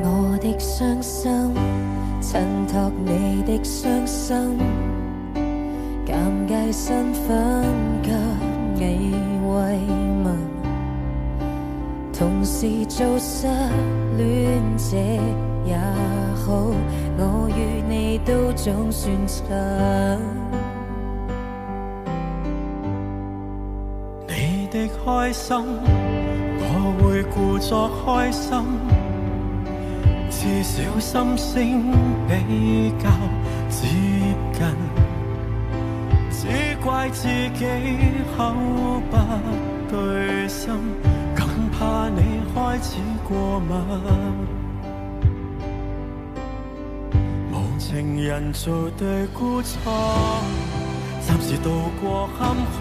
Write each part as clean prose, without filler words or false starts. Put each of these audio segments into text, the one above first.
我的傷心襯托你的傷心，尷尬身份給你慰問，同時做失戀者也好，我與你都總算襯。你的開心我會故作開心，至少心聲比較接近，只怪自己口不對心，更怕你開始過敏。無情人做對孤錯，暫時渡過坎坷，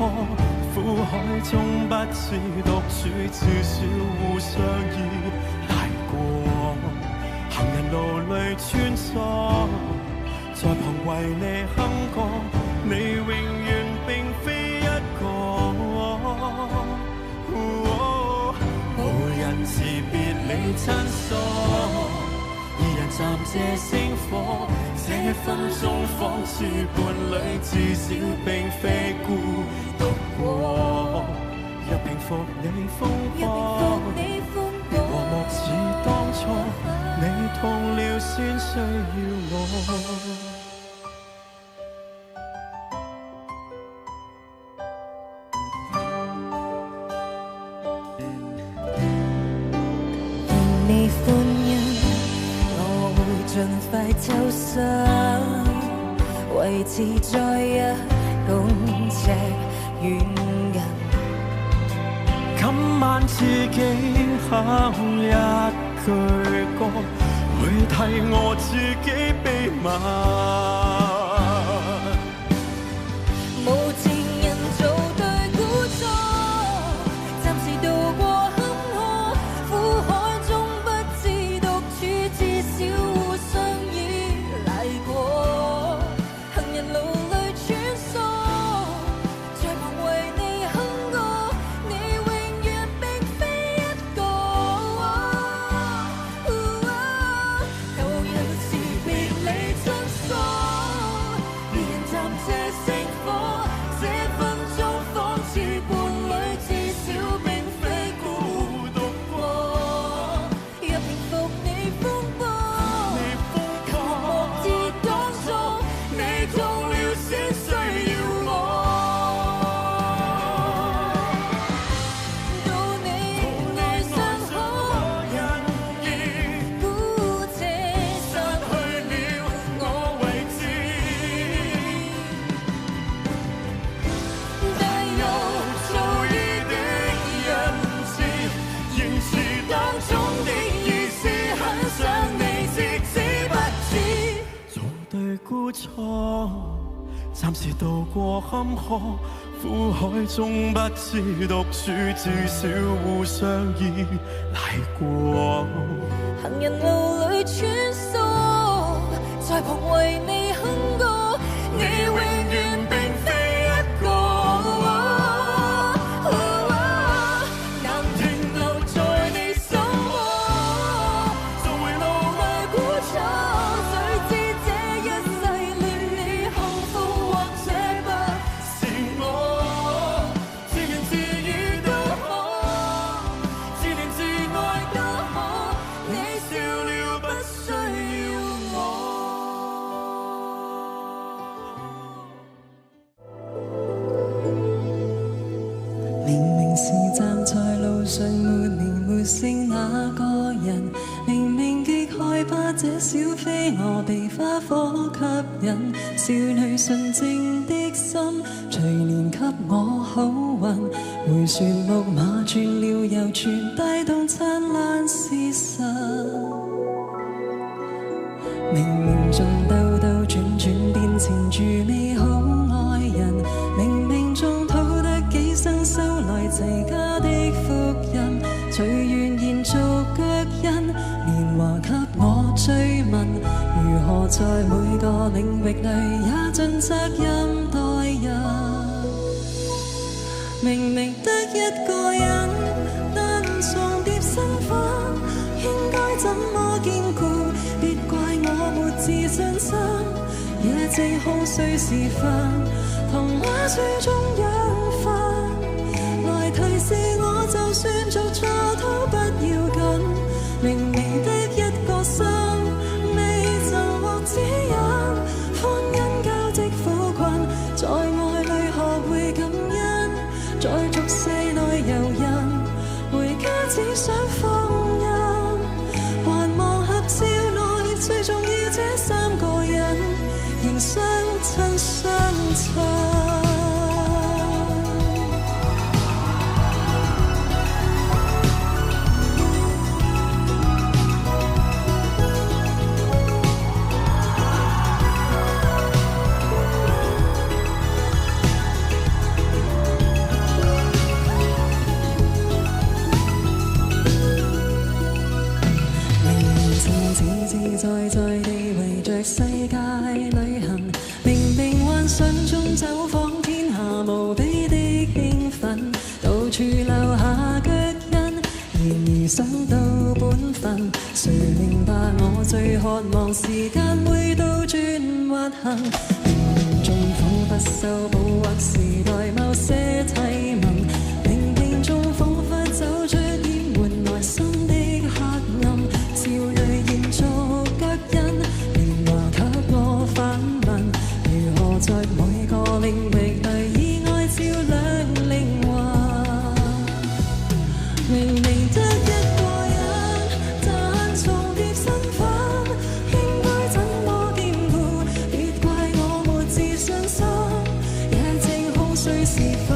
苦海中不知獨處，至少互相依賴過。行人路裏穿梭，在旁為你哼歌，你永遠並非一個。無人辭別你親疏，二人暫借星火，這分鐘仿似伴侶，至少並非孤獨過。若平復你風波，如和睦似當初，你痛了先需要我。你歡欣，我會盡快抽身，維持在1公尺遠近。今晚自己哼一句歌，會替我自己秘密。無情人做對孤錯，暫時渡過坎坷，苦海中不知獨處，至少互相依賴過。行人路裏穿梭，在旁為你哼歌，你永遠並非一個。舊人辭別你親疏，二人暫借星火，這分鐘仿似伴侶，至少並非孤獨過。若平復你風波，求莫似當初，你痛了先需要我。到你愛上可人兒，姑且失去了我為止。但又做意的人事，仍是當中的意思，很想你即使不知。做對孤錯，暫時渡過坎坷，苦海中不知獨處，至少互相依賴過。行人路裏穿梭，在旁為你哼歌，你永遠並非一個。難停留在你心窩，做回路裏孤楚，誰知這一世戀你幸福，或者不是我。自言自語都可，自戀自愛都可，你笑了不需要我。明明是站在路上沒名沒姓那個人，明明極害怕這小飛蛾被花火吸引，少女純淨的心隨年給我好運，回旋木馬轉了又轉，帶動燦爛事實。明明仲兜兜轉轉變成住美好愛人，明明仲討得幾生修來齊家的福音，隨緣延續腳印，年華給我追問，如何在每個領域裏也盡責任待人。明明得一個人，但重疊身份，應該怎麼兼顧？別怪我沒自信心，也正空虛時分，童話書中養分，來提示我，就算做錯都不要緊。明明得一個心，未曾獲指引，歡欣交織苦困，在愛裏學會感恩，在俗世內遊人，回家只想放任，還望合照內最重要這三個人，仍相親相襯。在地圍着世界旅行，明明幻想中走訪天下無比的興奮，到處留下腳印，然而想到本分，誰明白我最渴望時間會倒轉滑行，冥冥中彷彿修補或時代某些體紋，冥冥中彷彿走出掩沒內心的黑暗，朝淚延續在每個領域對以愛照亮靈魂，明明得一個人，但重疊身份，應該怎麼兼顧？別怪我沒自信心，也正空虛時分，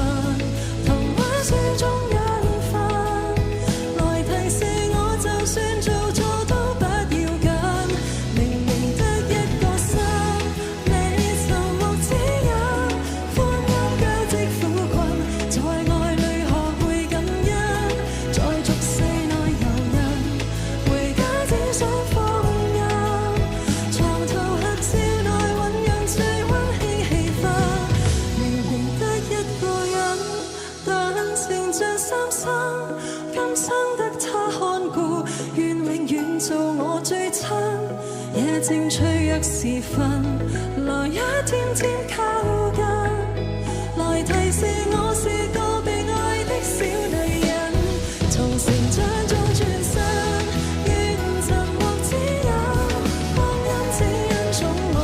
童話書中養分，來提示我，就算做錯都不要緊。明明得一個心，今生得他看顧，願永遠做我最親，也正脆弱時分，來一天天靠近，來提示我是個被愛的小女人，從成長中轉身，願曾獲指引，光陰只因寵我，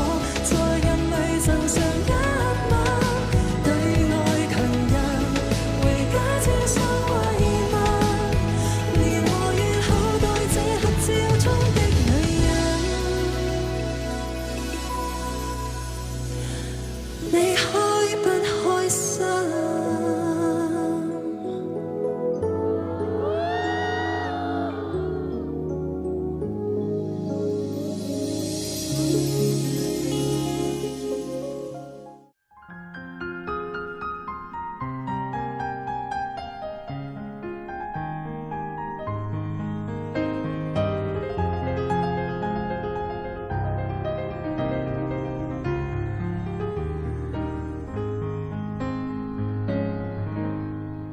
在人類贈上一吻，對愛強人，回家只想慰問，連和願厚待這合照中的女人。你開不開心？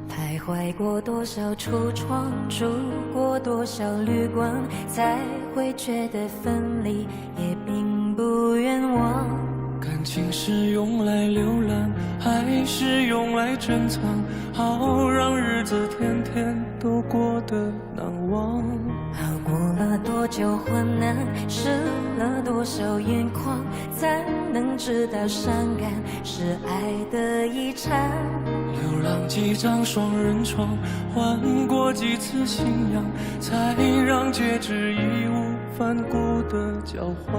徘徊過多少櫥窗，住過多少旅館，才會覺得分離也並不冤枉。感情是用來瀏覽，還是用來珍藏？好讓日子天天都過得難忘。熬過了多久患難，濕了多少眼眶，才能知道傷感是愛的遺產。流浪幾張雙人床，換過幾次信仰，才讓戒指義無反顧的交換。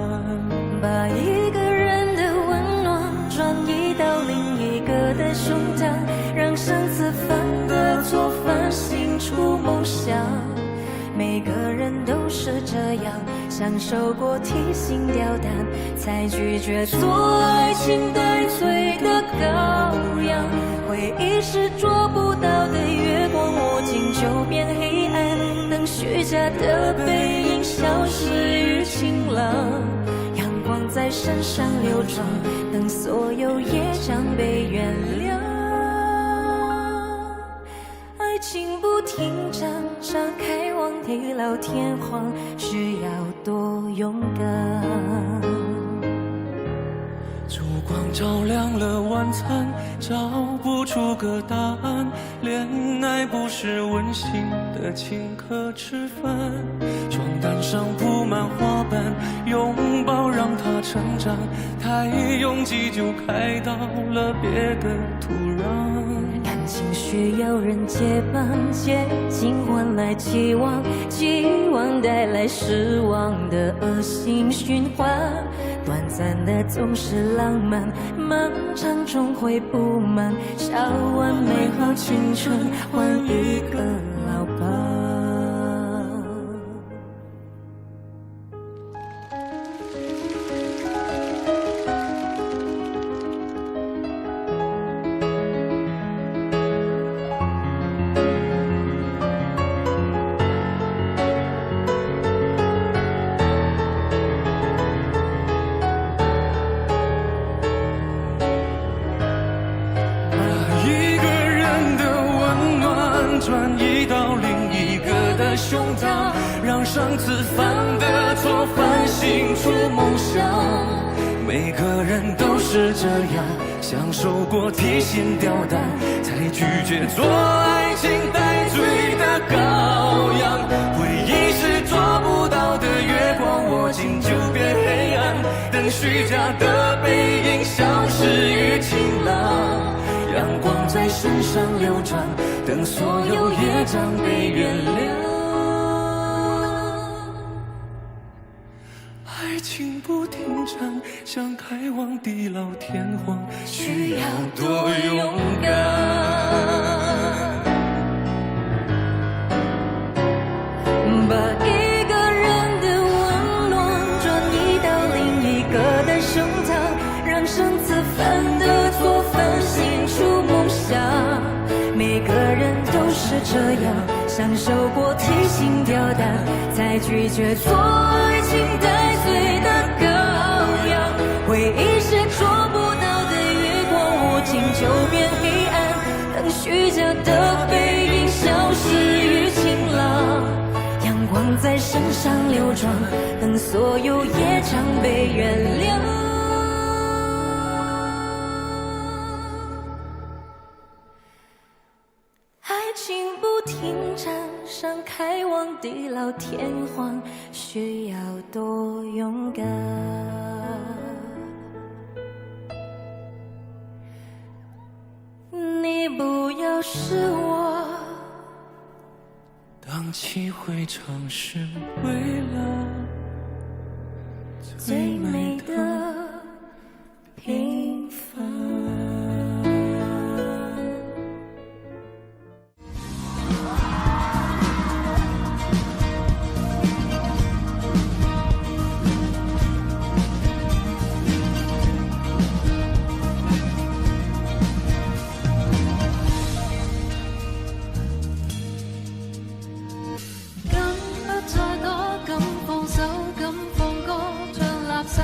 把一個人的溫暖轉移到另一個的胸膛，讓上次犯的錯反省出夢想。每個人都是這樣，享受過提心吊膽，才拒絕做愛情帶罪的羔羊。回憶是捉不到的月光，握緊就變黑暗，等虛假的背影消失於晴朗。陽光在身上流轉，等所有業障被原諒。停站，上开往地老天荒，需要多勇敢。烛光照亮了晚餐，找不出个答案。恋爱不是温馨的请客吃饭，床单上铺满花瓣，拥抱让它成长。太拥挤就开到了别的土壤。感情需要人接班，接近换来期望，期望带来失望的恶性循环。短暂的总是浪漫，漫长终会不满，烧完美好青春，换一个老伴。转移到另一个的胸膛，让上次犯的错反省出梦想。每个人都是这样，享受过提心吊胆，才拒绝做爱情带罪的羔羊。回忆是做不到的月光，握紧就变黑暗，等虚假的背影消失于晴朗。阳光在身上流转，等所有业障被原谅。爱情不停站，想开往地老天荒，需要多勇敢。把一个人的温暖转移到另一个的胸膛，让上次犯的错反省出梦想。每个人都是这样，享受过提心吊胆，才拒绝做爱情带罪的羔羊。回忆是捉不到的月光，握紧就变黑暗，等虚假的背影消失于晴朗。阳光在身上流转，等所有业障被原谅。停站上开往地老天荒，需要多勇敢。你不要是我，荡气回肠是为了最美的平凡。敢不再躲，敢放手，敢放歌，像垃圾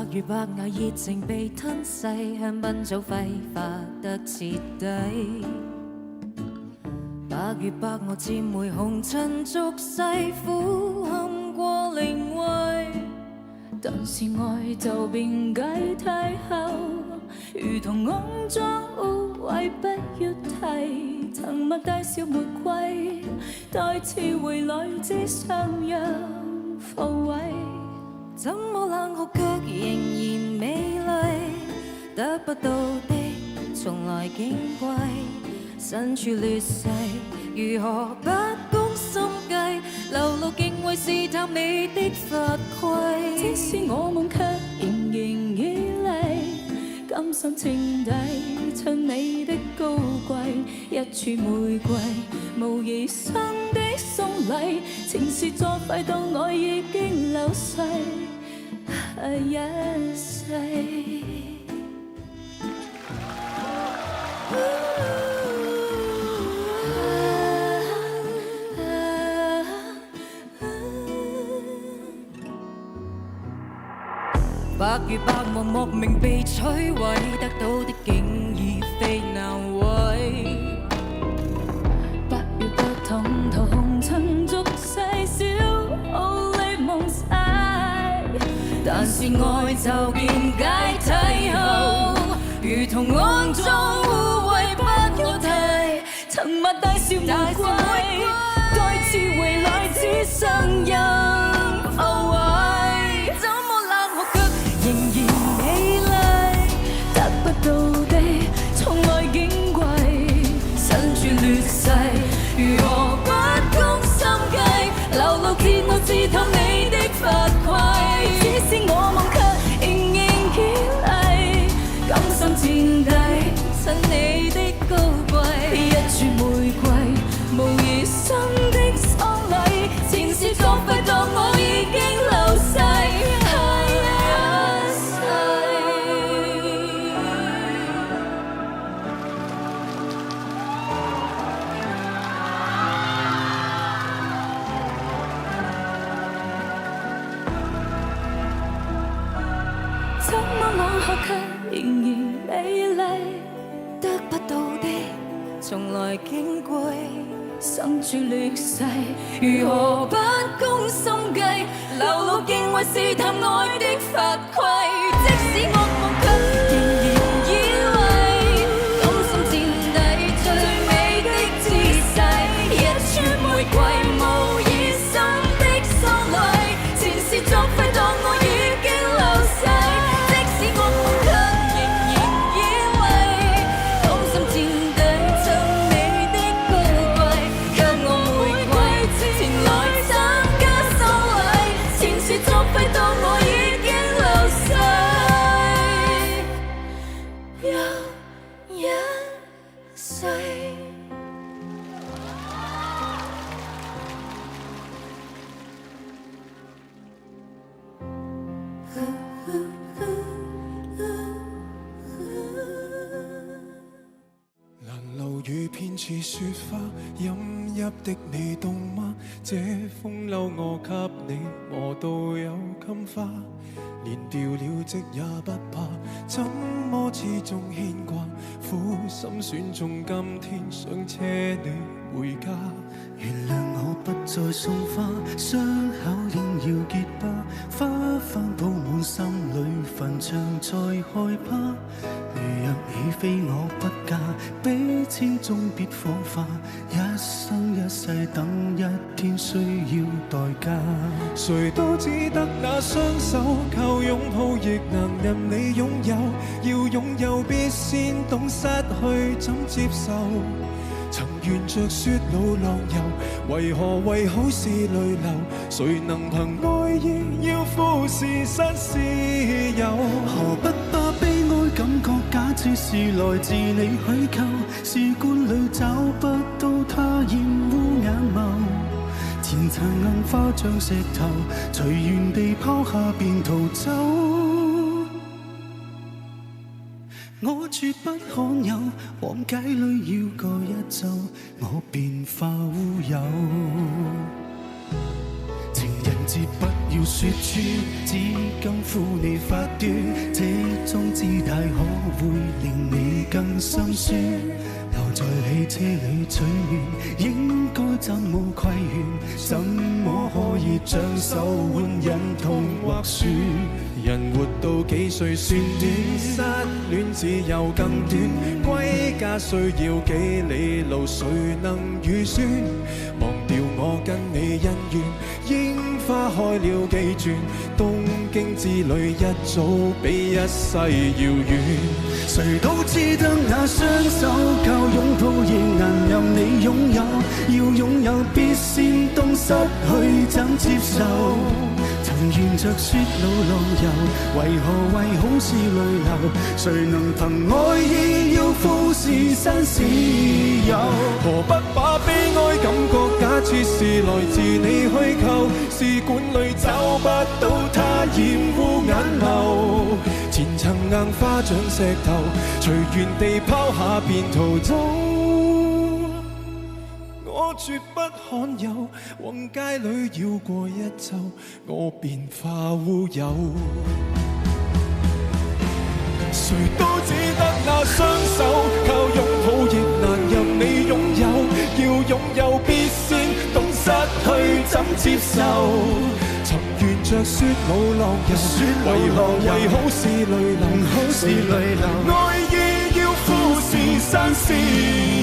百如白牙熱情被吞噬，香檳早揮發得徹底。白如白鵝漸回紅塵俗世，俯瞰過靈位。但是愛就變解體後，如同骯髒污穢不要提。曾擘大笑玫瑰，待次回來只想讓復位。怎麼冷酷卻仍然美麗，得不到的從來矜貴。身處劣勢，如何不攻心計？流露敬畏試探你的法規。即使我夢卻仍然绮麗，甘心情底襯你的高貴。一柱玫瑰，無疑生的送禮。情是作廢，當我已經流逝一世。白如白茫莫名被摧毀，得到的竟已非難為。白如白同途紅塵俗世，小奧利夢晒。但是愛就見解體後，如同骯髒污穢不要提。曾擘大笑玫瑰，待次回來只想任後位。到的從來矜貴，身處劣勢，如何不攻心計？流露揭露自透你的法規。只是我夢卻仍然綺麗，甘心墊底襯你的高貴。一柱玫瑰，無疑生的喪禮。前事作廢，當我已經流逝。卻仍然美麗，得不到的從來矜貴。生處劣勢，如何不攻心計？流露敬畏試探愛的法規。即使惡夢卻仍然以為，甘心墊底最美的姿勢。一串玫瑰，無疑心的喪禮。前事作廢，當我已經流逝。似雪花飲泣的你凍嗎？這風褸我給你磨到有金花，連掉了職也不怕，怎麼始終牽掛？苦心選中今天想車你回家。原諒我不再送花，傷口應要結疤，花瓣鋪滿心裏，墳場再害怕。如若已非我不嫁，悲千終必火化，一生一世等一天需要代價。誰都只得那雙手，靠擁抱亦能任你擁有，要擁有必先懂失去怎接受。曾沿着雪路浪遊，為何為好事淚流？誰能憑愛意要富士山私有？何不把悲哀感覺假設是來自你虛構？試管裏找不到他厭惡眼眸，前塵硬化像石頭，隨緣地拋下便逃走。我絕不罕有，往街裏繞過一週，我便化烏有。情人節不要要說出，只敢呼你發端，這種姿態可會令你更心酸？留在汽車裏取暖，應該怎麼規勸？怎麼可以將手腕忍痛劃損？人活到幾歲算短，失戀只有更短。歸家需要幾里路，誰能預算？忘掉我跟你恩怨，櫻花開了幾轉，東京之旅一早比一世遙遠。誰都知得那雙手靠擁抱亦難任你擁有，要擁有必先懂失去怎接受。曾沿着雪路浪遊，為何為好事淚流？誰能憑愛意要富士山私有？何不把悲哀感覺假設是來自你虛構？試管裏找不到它掩護眼眸，前層硬花像石頭，隨緣地拋下便逃走。我絕不罕有，往街裏繞過一周，我便化烏有。誰都只得那雙手，靠擁抱亦難任你擁有，要擁有必先懂失去怎接受。曾沿着雪路浪遊，為何為好事淚流？愛意要富士山私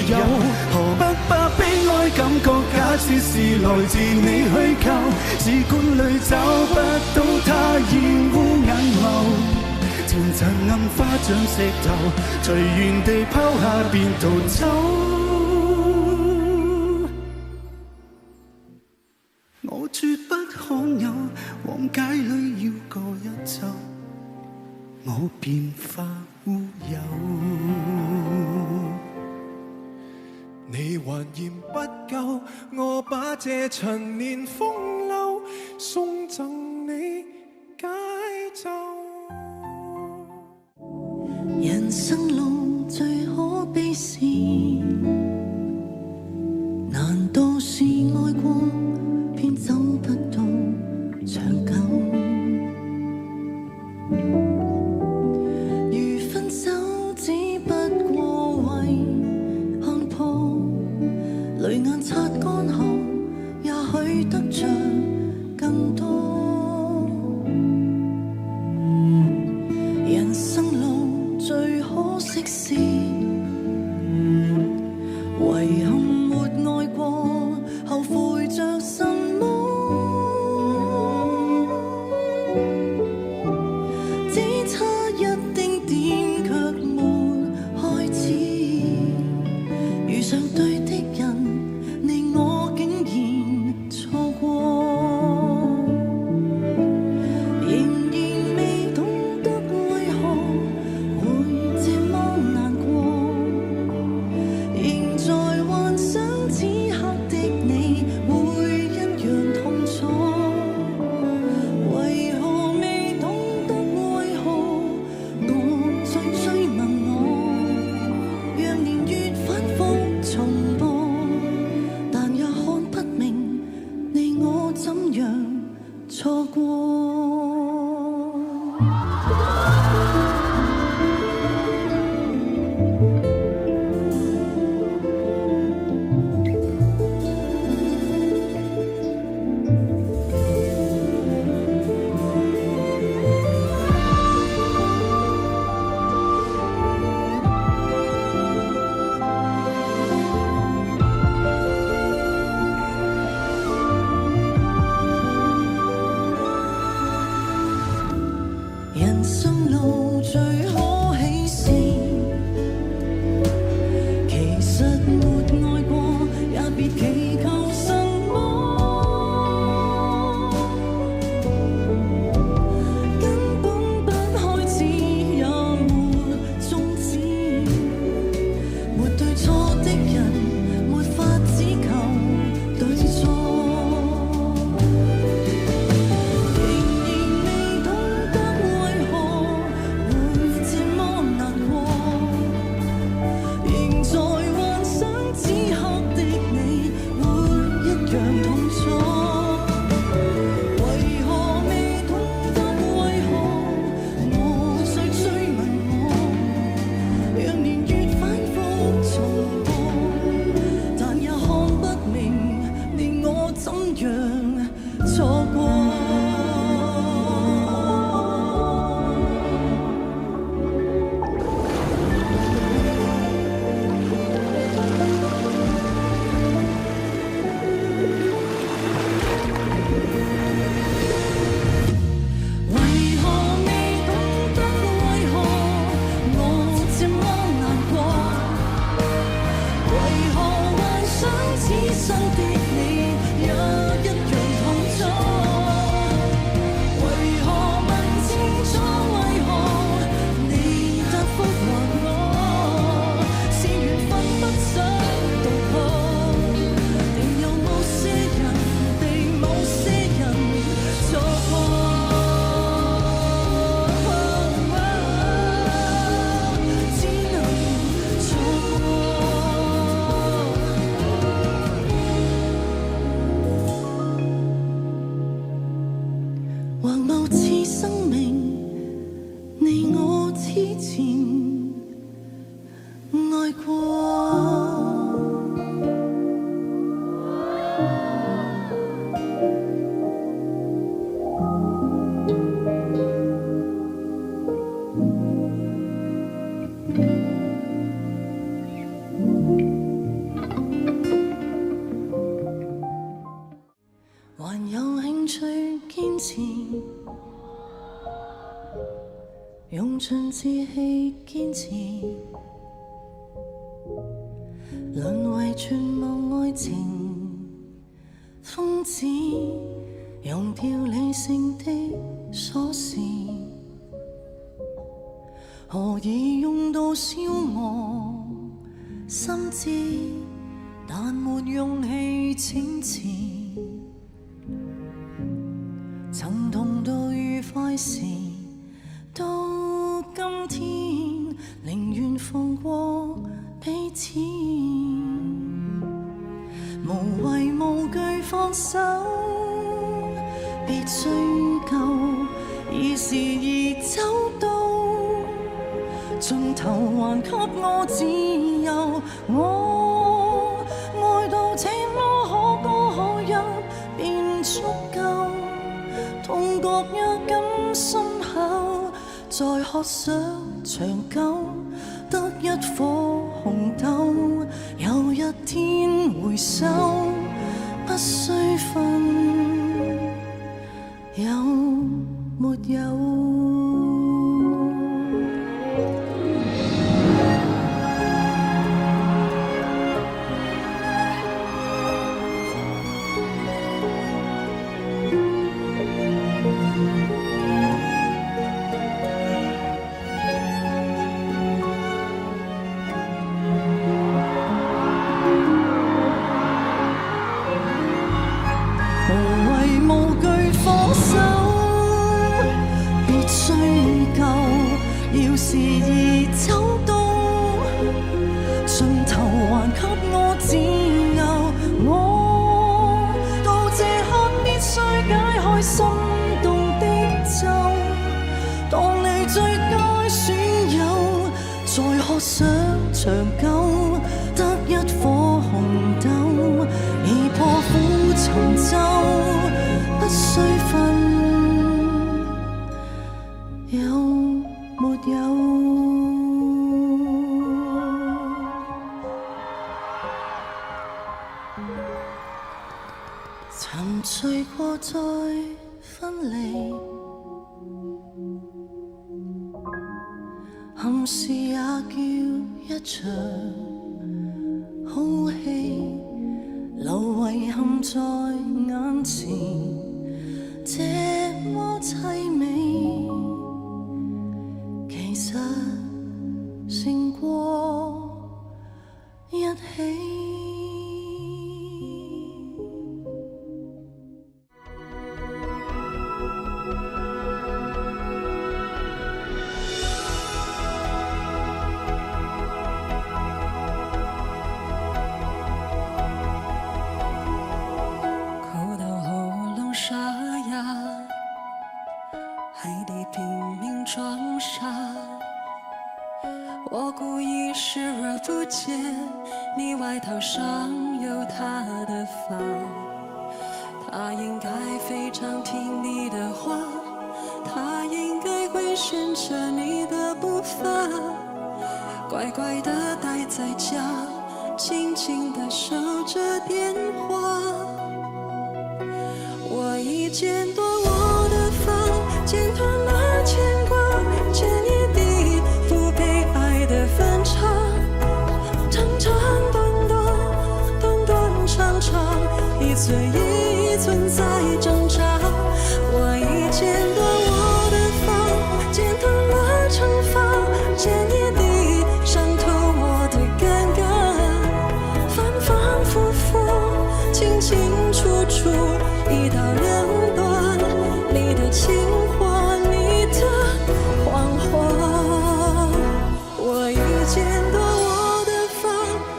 有，何不把悲哀感覺假設是來自你虛構？試管裏找不到它掩護眼眸，前塵暗花像石頭，隨緣地拋下便逃走。我絕不罕有，往街裏繞過一周，我便化烏有。你還嫌不夠，我把這陳年風流送贈你解咒。人生路最可悲是，難道是愛過偏走不到長久？如分手只不過為看破，淚眼擦乾後，也許得着更多。人生路最可惜是，遺憾沒愛過，後悔着什麼？只差一丁點卻沒開始，遇上對的人，你我竟然錯過。我怎樣錯過？還有興趣堅持，用盡志氣堅持，淪為絕望愛情瘋子，用掉理性的鎖匙，何以用到消磨心智，但沒勇氣淺詞。曾同度愉快時，到今天寧願放過彼此，無畏無懼放手，別追究，而時而走到盡頭，還給我自由。我愛到這麼可歌可泣便足夠。痛覺也更深厚，再渴想長久，得一顆紅豆。有一天回首，不需分有沒有。要時而走到盡頭，還給我自由。我到這刻必須解開心動的咒，當你最佳損友，再渴想長久，得一顆紅豆，已破釜沉舟，不需分沒有，沉醉過再分離，憾事也叫一場好戲，留遺憾在眼前，這麼凄美。其實勝過一起。哭到喉嚨沙啞，還得拼命裝傻，我故意視而不見，你外套上有他的髮，他应该非常听你的话，他应该会顺着你的步伐，乖乖地待在家，静静地守着电话。我已剪断我的发，剪断了牵挂，剪一地不被爱的分岔，长长短短，短短长长，一寸一寸在挣扎。我已剪断我的发，剪断了长发，剪一地伤透我的尴尬，反反复复，清清楚楚，一刀两断，你的情话，你的谎话。我已剪断我的发，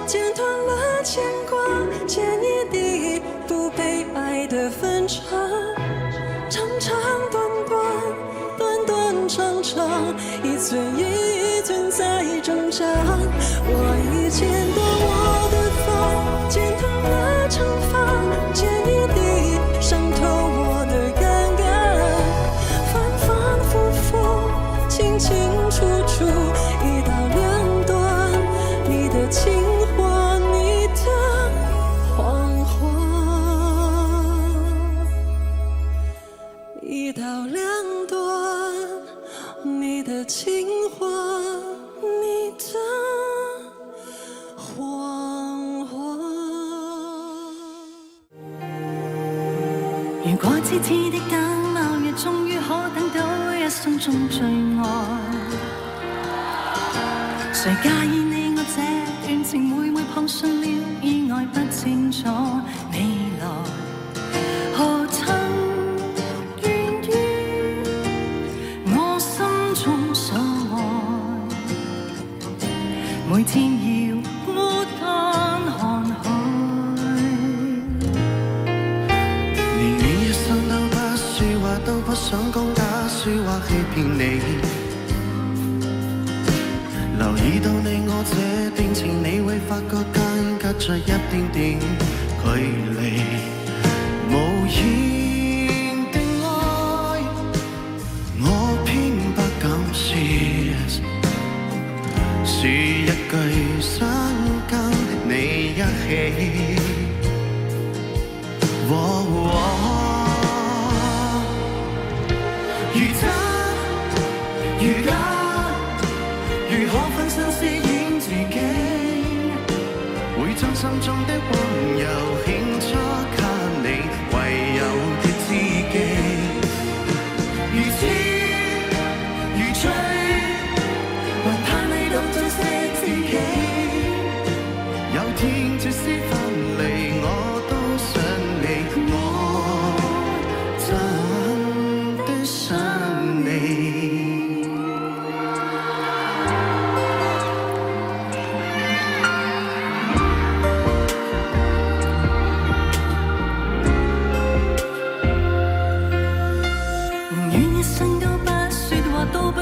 剪断了牵挂，剪一地不被爱的分岔，长长短短，短短长长，一寸一寸在挣扎。我已剪断我的发，剪断了长发，剪一地伤透我的尴尬，反反复复，清清楚楚，一刀两断，你的情话，你的谎话，一刀两断，你的情话，你的谎话。如果痴痴的等某日終於可等到一生中最愛，誰介意你我這段情每每碰上了意外，不清楚未來何曾願於我心中所愛，每天要孤單看海。都不想講假説話欺騙你，留意到你我這段情，你會發覺間隔着一點點距離。無言的愛，我偏不敢説，是一句想跟你一起。如假，如何分身飾演自己，會將心中的溫柔獻出給你，唯有的知己。如痴如醉，還盼你懂珍惜自己，有天這絲分離我都想你，我真的想你。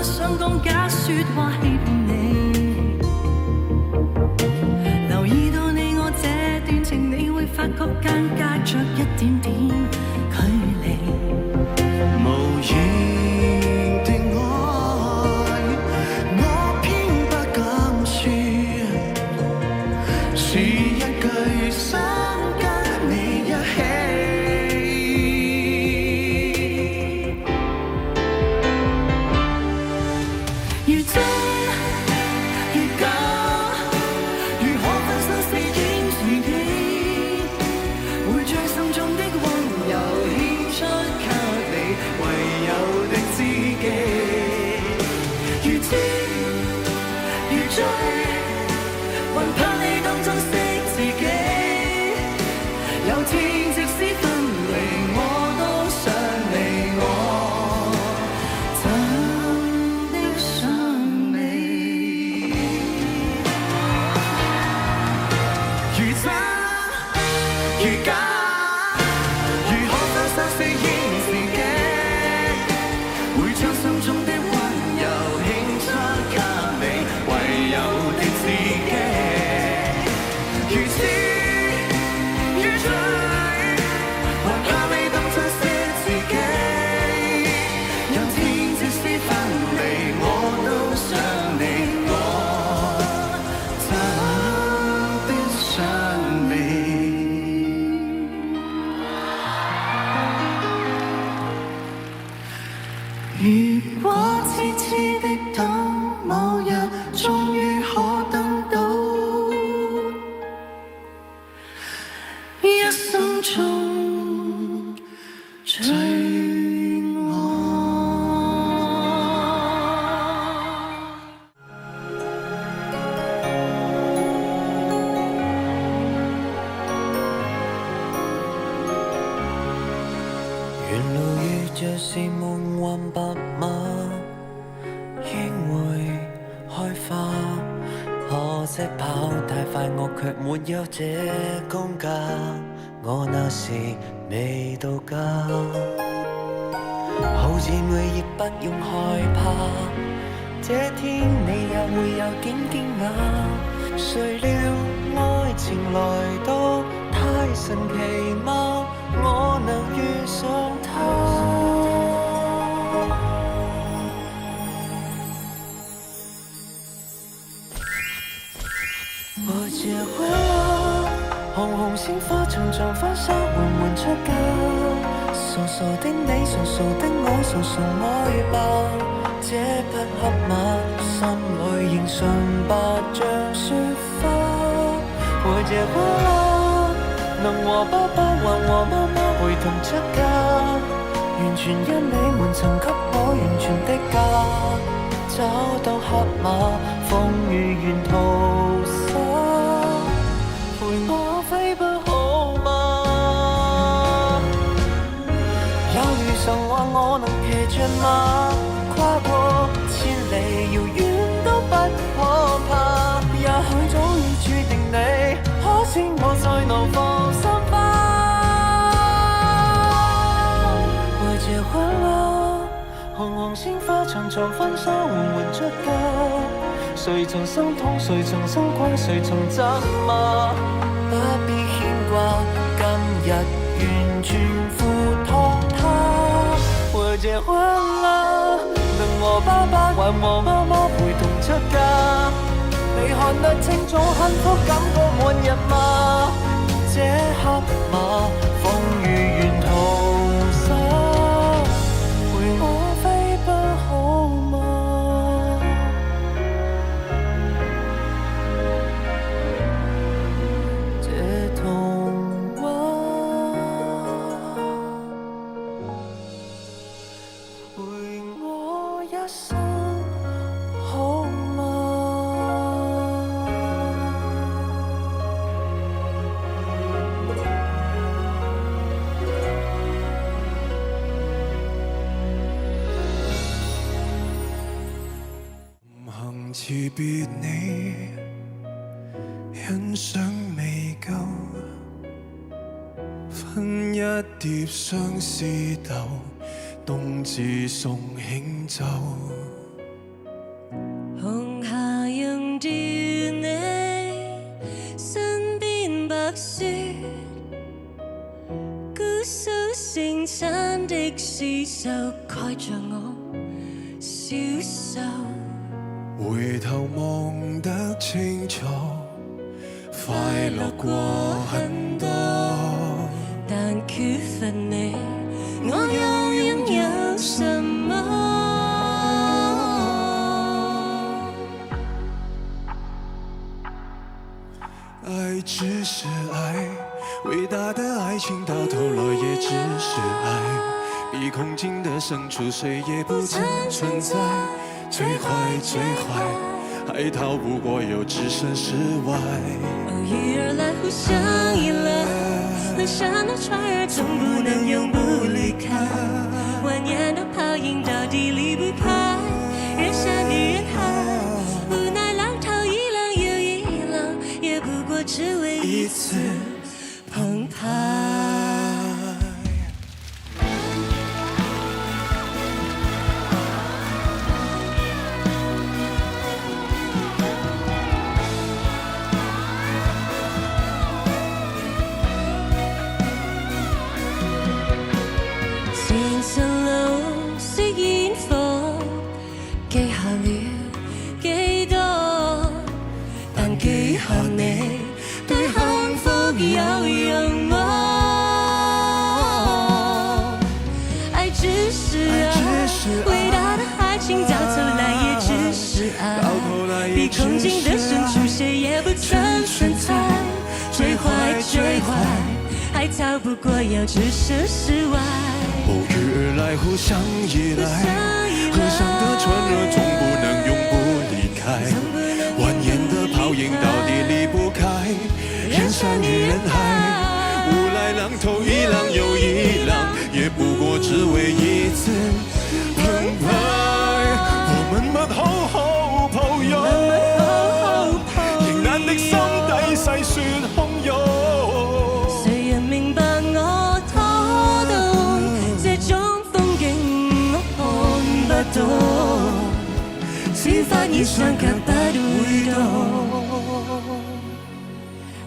想講假説話欺騙你，留意到你我這段情，你會發覺間隔着一點點距離。無言的愛，我偏不敢説，是一句想跟你一起。如果痴痴的等，某日終於可等到，一生中最愛。沿路遇着是夢幻白馬，應會開花。可惜跑太快，我卻沒有這功架。我那時未到家，好姊妹亦不用害怕。這天你也會有點驚訝，誰料愛情來到太神奇嗎？我能遇上他，我結婚了，紅紅鮮花長長婚紗緩緩出嫁，傻傻的你，傻傻的我，傻傻愛吧，這匹黑馬心裏仍純白像雪花。我結婚了，能和爸爸還和媽媽陪同出嫁，完全因你們曾給我完全的家，找到黑馬風雨沿途灑，陪我飛不好嗎？有如神話我能騎着馬，跨過千里遙遠都不可怕，也許早已注定你，可惜我再能放心吧。我結婚了，紅紅鮮花長長婚紗緩緩出嫁，誰曾心痛，誰曾生困，誰曾責罵，不必牽掛，今日完全付託他。我結婚了，能和爸爸還和媽媽陪同出嫁，你看得清楚幸福感過滿日嗎？這黑馬風雨沿途灑，陪我飛不好嗎？這童話陪我一生好嗎？行辭別你，欣賞未夠，分一碟相思豆，冬至送輕酒。紅霞映住你身邊白雪，姑蘇盛產的絲繡蓋着我小手。回頭望得清楚，快樂過很多，但缺乏你，我又擁有什麼？愛只是愛，偉大的愛情到頭來也只是愛，比空境的深處誰也不曾存在。最壞最壞，還逃不過又置身事外。偶遇而來，互相依賴，能像那船兒，總不能永不離開。蜿蜒的泡影到底離不開人山與人海，無奈浪淘一浪又一浪，也不過只為一次澎湃。比空境的深處，誰也不曾存在。最壞最壞，還逃不過要置身事外。偶遇而來，互相依賴，河上的船兒總不能永不離開，蜿蜒的泡影到底離不開人山與人海。無來浪頭一浪又一浪，也不過只為一次澎湃。我們勿好好抱擁，仍難的心底細說洶湧。誰人明白我拖動這種風景，我看不懂，心法以上卻不會動。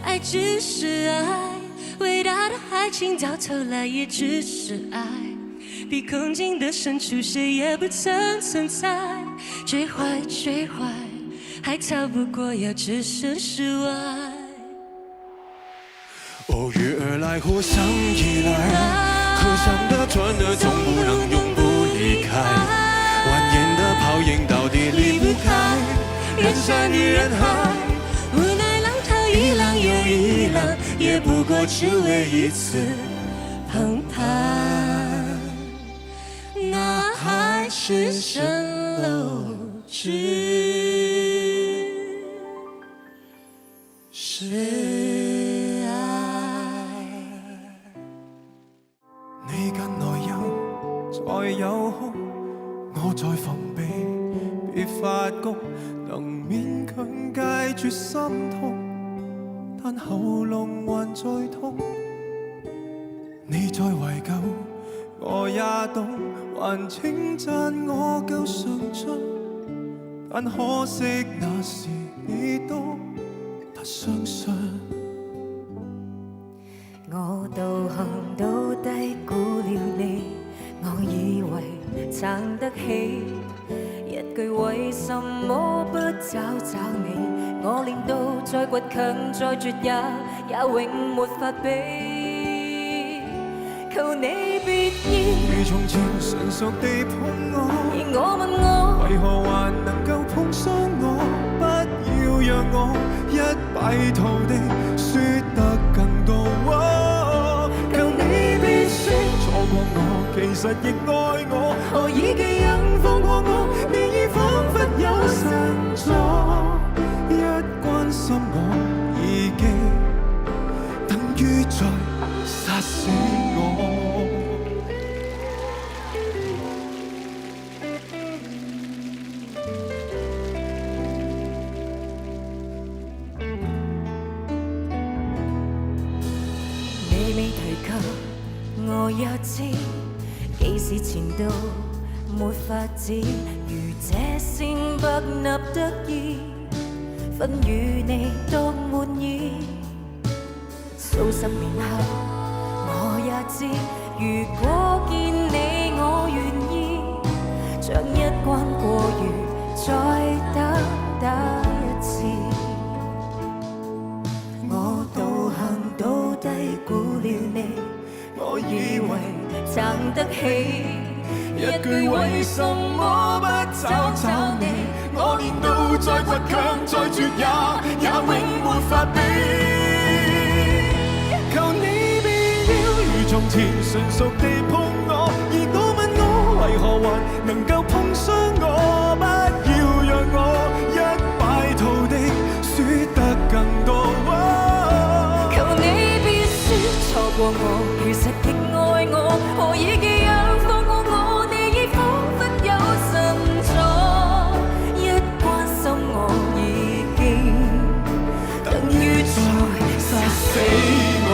愛只是愛，偉大的愛情到頭來也只是愛，比空境的深處誰也不曾存在。最壞最壞，還逃不過要置身事外。偶遇而來，互相依賴，河上的船兒總不能永不離開，蜿蜒的泡影到底離不開人山與人海。無奈浪淘一浪又一浪，也不過只為一次澎湃。那海市蜃樓只是愛。你近來有再有空，我在防備，別發谷，能勉強戒絕心痛，但喉嚨還在痛。你在懷舊，我也懂，還稱讚我夠上進，但可惜那時你都不相信。我道行都低估了你，我以為撐得起，一句為什麼不找找你，我練到再倔強再絕也永沒法比。求你別要如從前純熟地碰我，而我問我為何還能夠碰傷我？不要讓我一敗塗地輸得更多。求你別說錯過我，其實亦愛我。何以記憶放過我？你已彷彿有神助，一關心我已經等於在殺死我。你未提及，我也知，幾時前度沒法子，如這先不立得意，分與你都滿意。數十年後，我也知，如果見你我願意，將一關過餘，再打一次。我道行都低估了你，我以為撐得起，一句為什麼不找你，我練到再倔強再絕也永沒法比。求你別要如從前純熟地碰我，而我問我為何還能夠碰傷我？不要讓我一敗塗地輸得更多。求你別說錯過我，其實亦愛我。何以記憶放過我？你已彷彿有神助，一關心我已經等於在殺死我。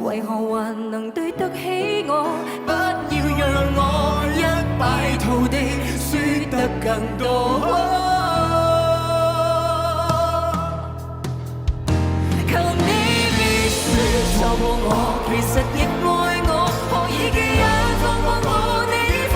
為何還能對得起我？不要讓我一敗塗地輸得更多。求你別說錯過我，其實亦愛我。何以記憶放過我？你彷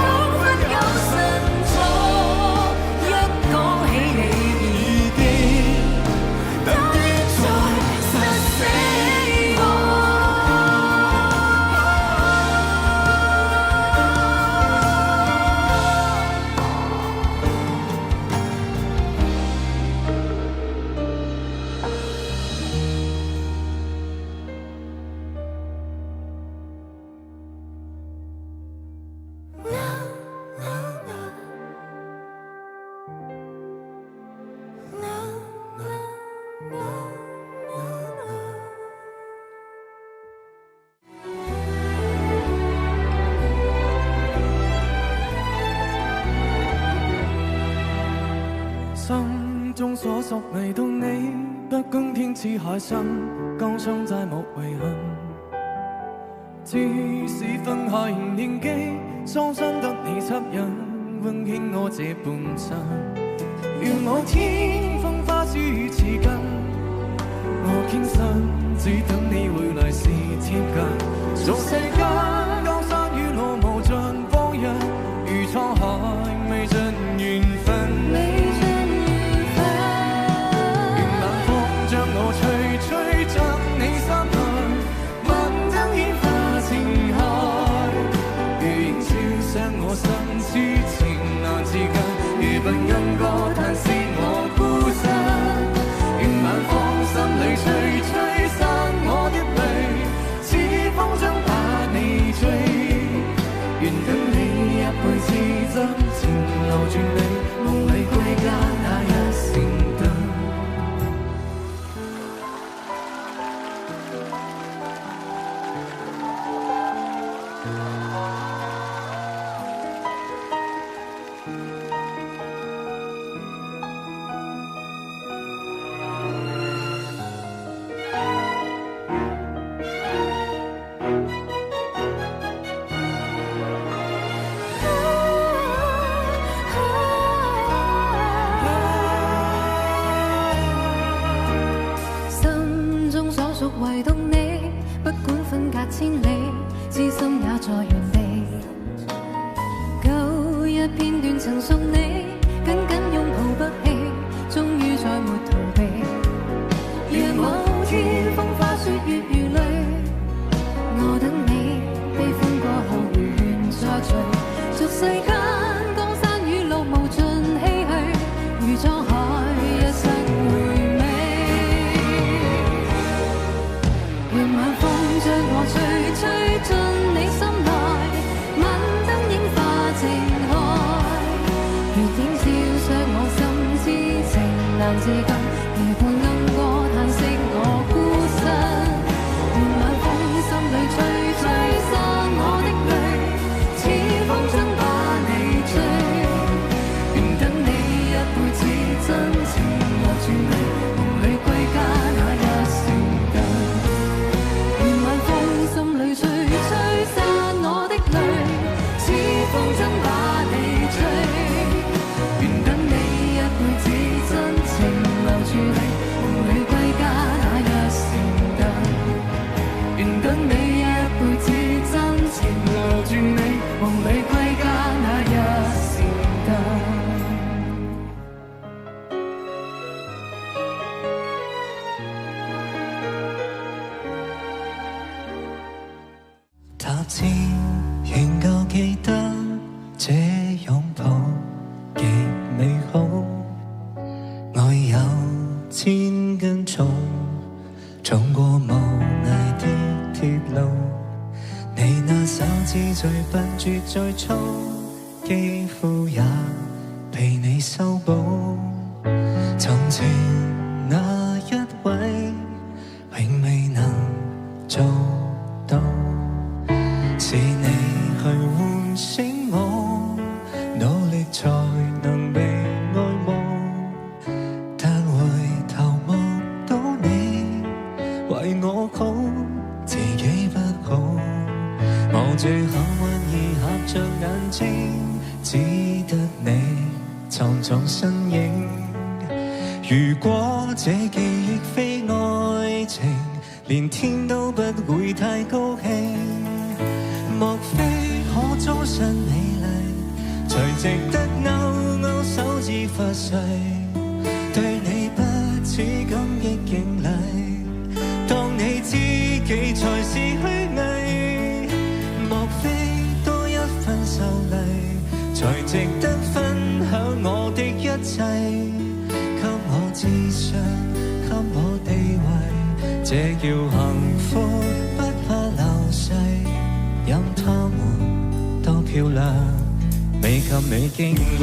所屬嚟到你，不管天似海深，江上債無遺憾。即使分開年紀，雙雙得你吸引，溫馨我這半生。願某天風花雪月似近，我傾身只等你回來時貼近。俗世間江山與路無盡荒日，如滄海未盡緣分。將我吹進你心內，問燈煙化情海，如映照亮我心痴情難自禁，如不莺歌嘆息我孤身，願晚風心裏吹散我的淚，似風箏把你追，願等你一輩子真情留住你，夢裏歸家那一閃燈。唯獨你，不管分隔千里，知心也在原地。舊日片段曾屬你，緊緊擁抱不棄，終於再沒逃避。若某天風花雪月如淚，我等你，悲歡過後如願再聚。俗世間江山與路無盡唏噓，如滄海一生回味。願晚風將我吹進你心內，問燈映化情海，如映照亮我心痴情難自禁，如伴莺歌嘆息我孤身。願晚風心裏吹散我的淚，似風箏把你追，願等你一輩子真情留住你，夢裏歸家那一閃燈。心裏吹散我的淚，似風箏把你追，願等你一輩子真情留住你，夢裏歸家那一閃燈。願等你一輩子真情留住你，夢裏歸家那一閃燈。踏前仍舊記得這擁抱極美好，愛有千斤重，衝過無涯的鐵路。你那手指最笨拙最粗，肌膚也被你修補。從前那一位永未能做到，是你去喚醒我，努力才能被愛慕。但回頭望到你為我好，自己不好。望住口吻已合着眼睛，只得你藏藏身影。如果這記憶非愛情，連天都不會太高興。莫非可終身美麗，才值得勾勾手指發誓，對你不似感激敬禮，當你知己才是虛偽。莫非多一份秀麗，才值得分享我的一切，給我智商，給我地位，這叫幸福，不怕流逝。任他們多漂亮，未及你矜貴。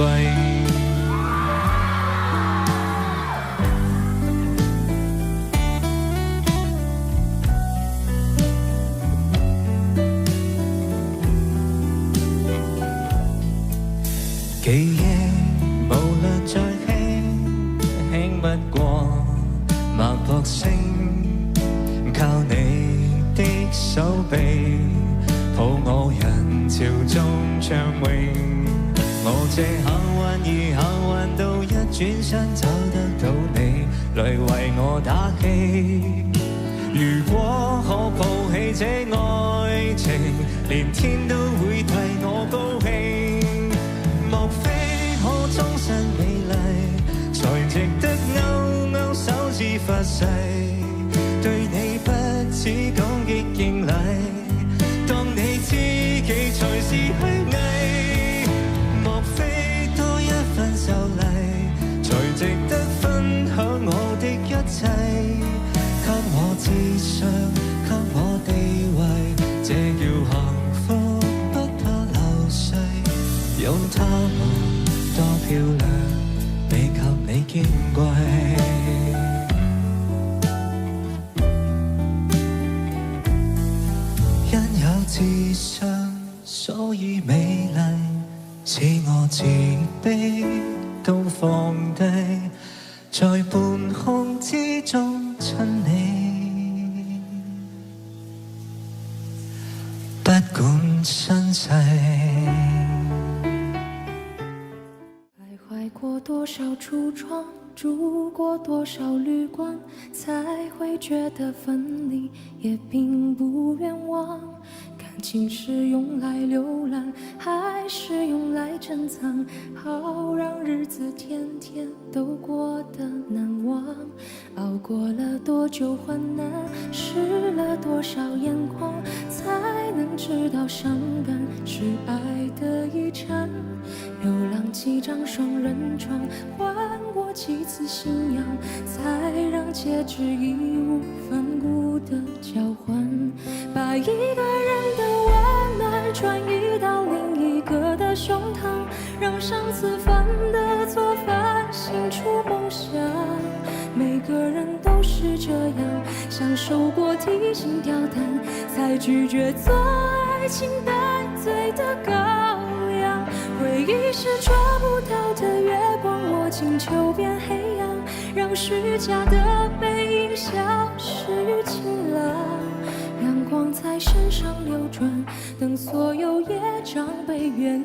記憶無論再輕，輕不手臂，抱我人潮中暢泳。我這考運而考運到一轉身找得到你，來為我打氣。如果可抱起這愛情，連天都會替我高興。莫非可終身美麗，才值得勾勾手指發誓，對你不止感激敬禮，當你知己才是虛偽。莫非多一份秀麗，才值得分享我的一切，給我智商，給我地位，這叫幸福，不怕流逝。用她們多漂亮，比給你矜貴。因有智商，所以美麗，使我自卑都放低，在半空之中親你，不管身世。徘徊过多少橱窗，住过多少旅馆，才会觉得分离也并不冤枉。感情是用来浏览，还是用来珍藏？好让日子天天都过得难忘。熬过了多久患难，湿了多少眼眶，才能知道伤感是爱的遗产。流浪几张双人床，换过几次信仰，才让结局义无反顾的交换。把一个人的温暖转移到另一个的胸膛，让上次犯的错反省出梦想。每个人都是这样，享受过提心吊胆，才拒绝做爱情带罪的羔羊。回忆是抓不到的月光，握紧就变黑暗，让虚假的背影消失于晴朗。阳光在身上流转，等所有业障被原谅。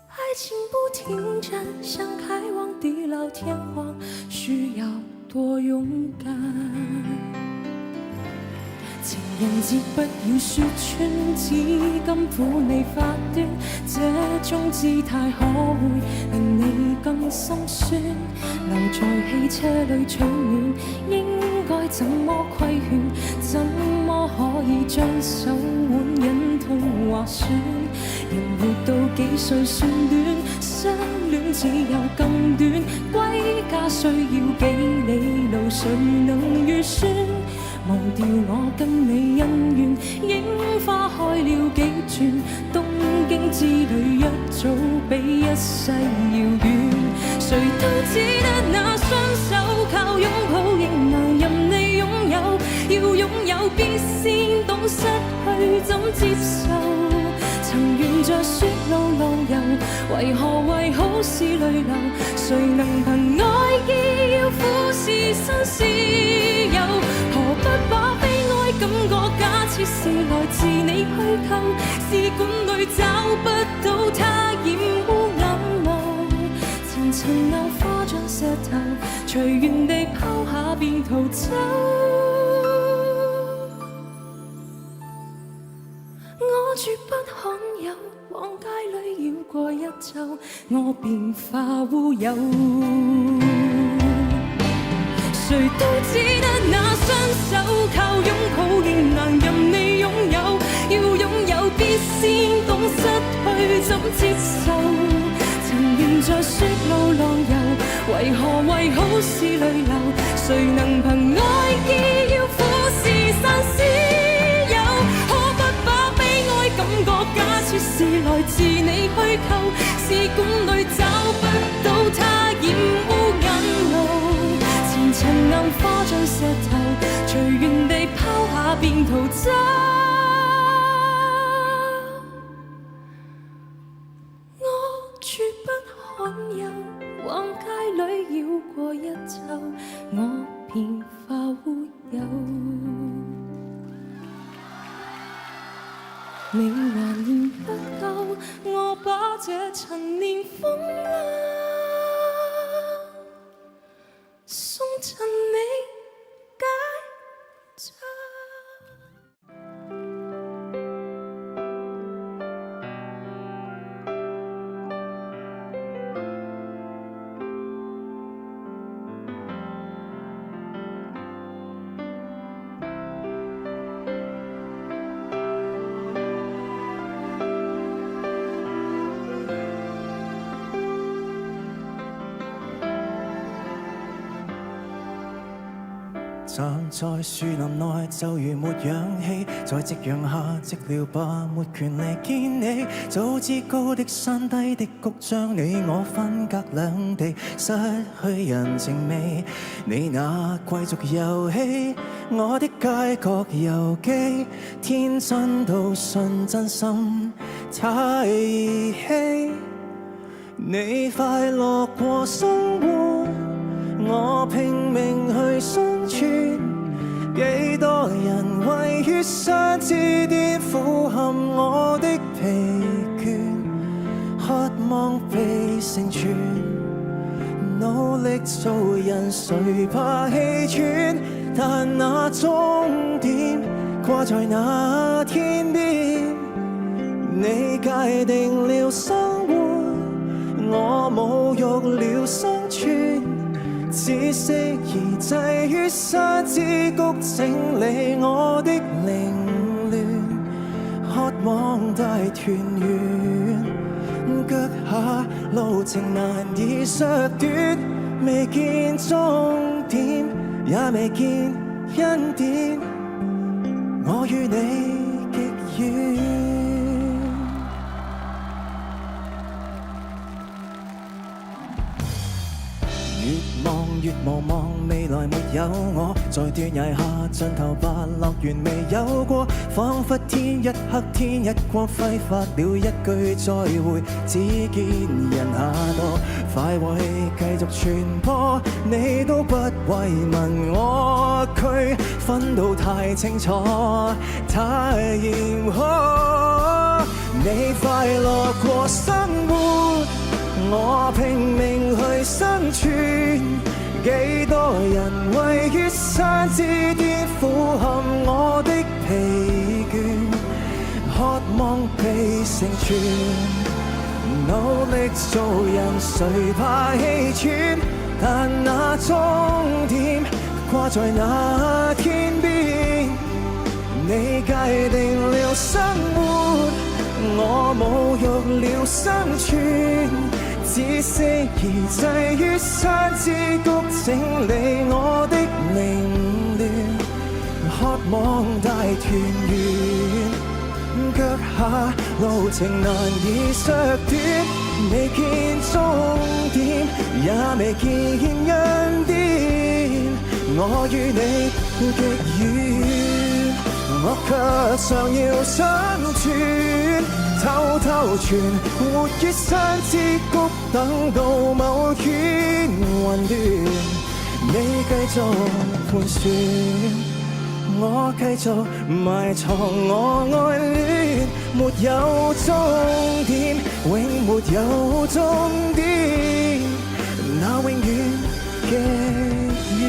爱情不停站，想开往地老天荒，需要多勇敢。情人節不要說穿，至今苦未發端，這種姿態可會令你更心酸？留在汽車裏取暖，應該怎麼規勸？怎麼可以將手腕忍痛劃損？人活到幾歲算短，相戀只有更短，歸家需要幾里路，誰能預算？忘掉我跟你恩怨，櫻花開了幾轉，東京之旅一早比一世遙遠。誰都只得那雙手，靠擁抱仍能任你擁有，要擁有必先懂失去怎接受。曾沿着雪路浪遊，為何為好事淚流？誰能憑愛意要俯視新事由？何不把悲哀感覺假設是來自你虛構？試管裏找不到它染污眼眸，層層硬化像石頭，隨緣地拋下便逃走。我絕不罕有，往街裏繞過一周，我便化烏有。誰都只得那雙手，靠擁抱仍能任你擁有，要擁有必先懂失去怎接受。曾沿着雪路浪遊，為何為好事淚流？誰能憑愛意要俯視散絲友？可不把悲哀感覺假設是來自你虛構？試管裏找不到它染污眼淚。前塵硬化像石頭，隨緣地拋下便逃走。我絕不罕有，往街裏繞過一周，我便襯你解着。站在樹林內就如沒氧氣，在夕陽下寂寥吧，沒權利見你。早知高的山低的谷將你我分隔兩地，失去人情味。你那貴族遊戲，我的街角遊記，天真到信真心太兒戲。你快樂過生活，我拼命去生存，幾多人為於山之巔俯瞰我的疲倦，渴望被成全，努力做人誰怕氣喘，但那終點掛在那天邊，你界定了生活，我侮辱了生存，只適宜滯於山之谷，整理我的凌亂，渴望大團圓，腳下路程難以削短，未見終點，也未見恩典，我與你極遠。越望越無望，未來沒有我，在斷崖下盡頭吧，樂園未有過，彷彿天一黑天一光，揮發了一句再會，只見人下墮，快慰繼續傳播，你都不慰問我，區分到太清楚，太嚴苛，你快樂過生活，我拼命去生存，幾多人位於山之巔俯瞰我的疲倦，渴望被成全，努力做人誰怕氣喘，但那終點掛在那天邊，你界定了生活，我侮辱了生存，只適宜滯於山之谷，整理我的凌亂，渴望大團圓，腳下路程難以削短，未見終點，也未見恩典，我與你極遠，我卻常要生存，偷偷存活於山之谷，等到某天混亂，你繼續盤旋，我繼續埋藏我愛戀，沒有終點，永沒有終點，那永遠極遠。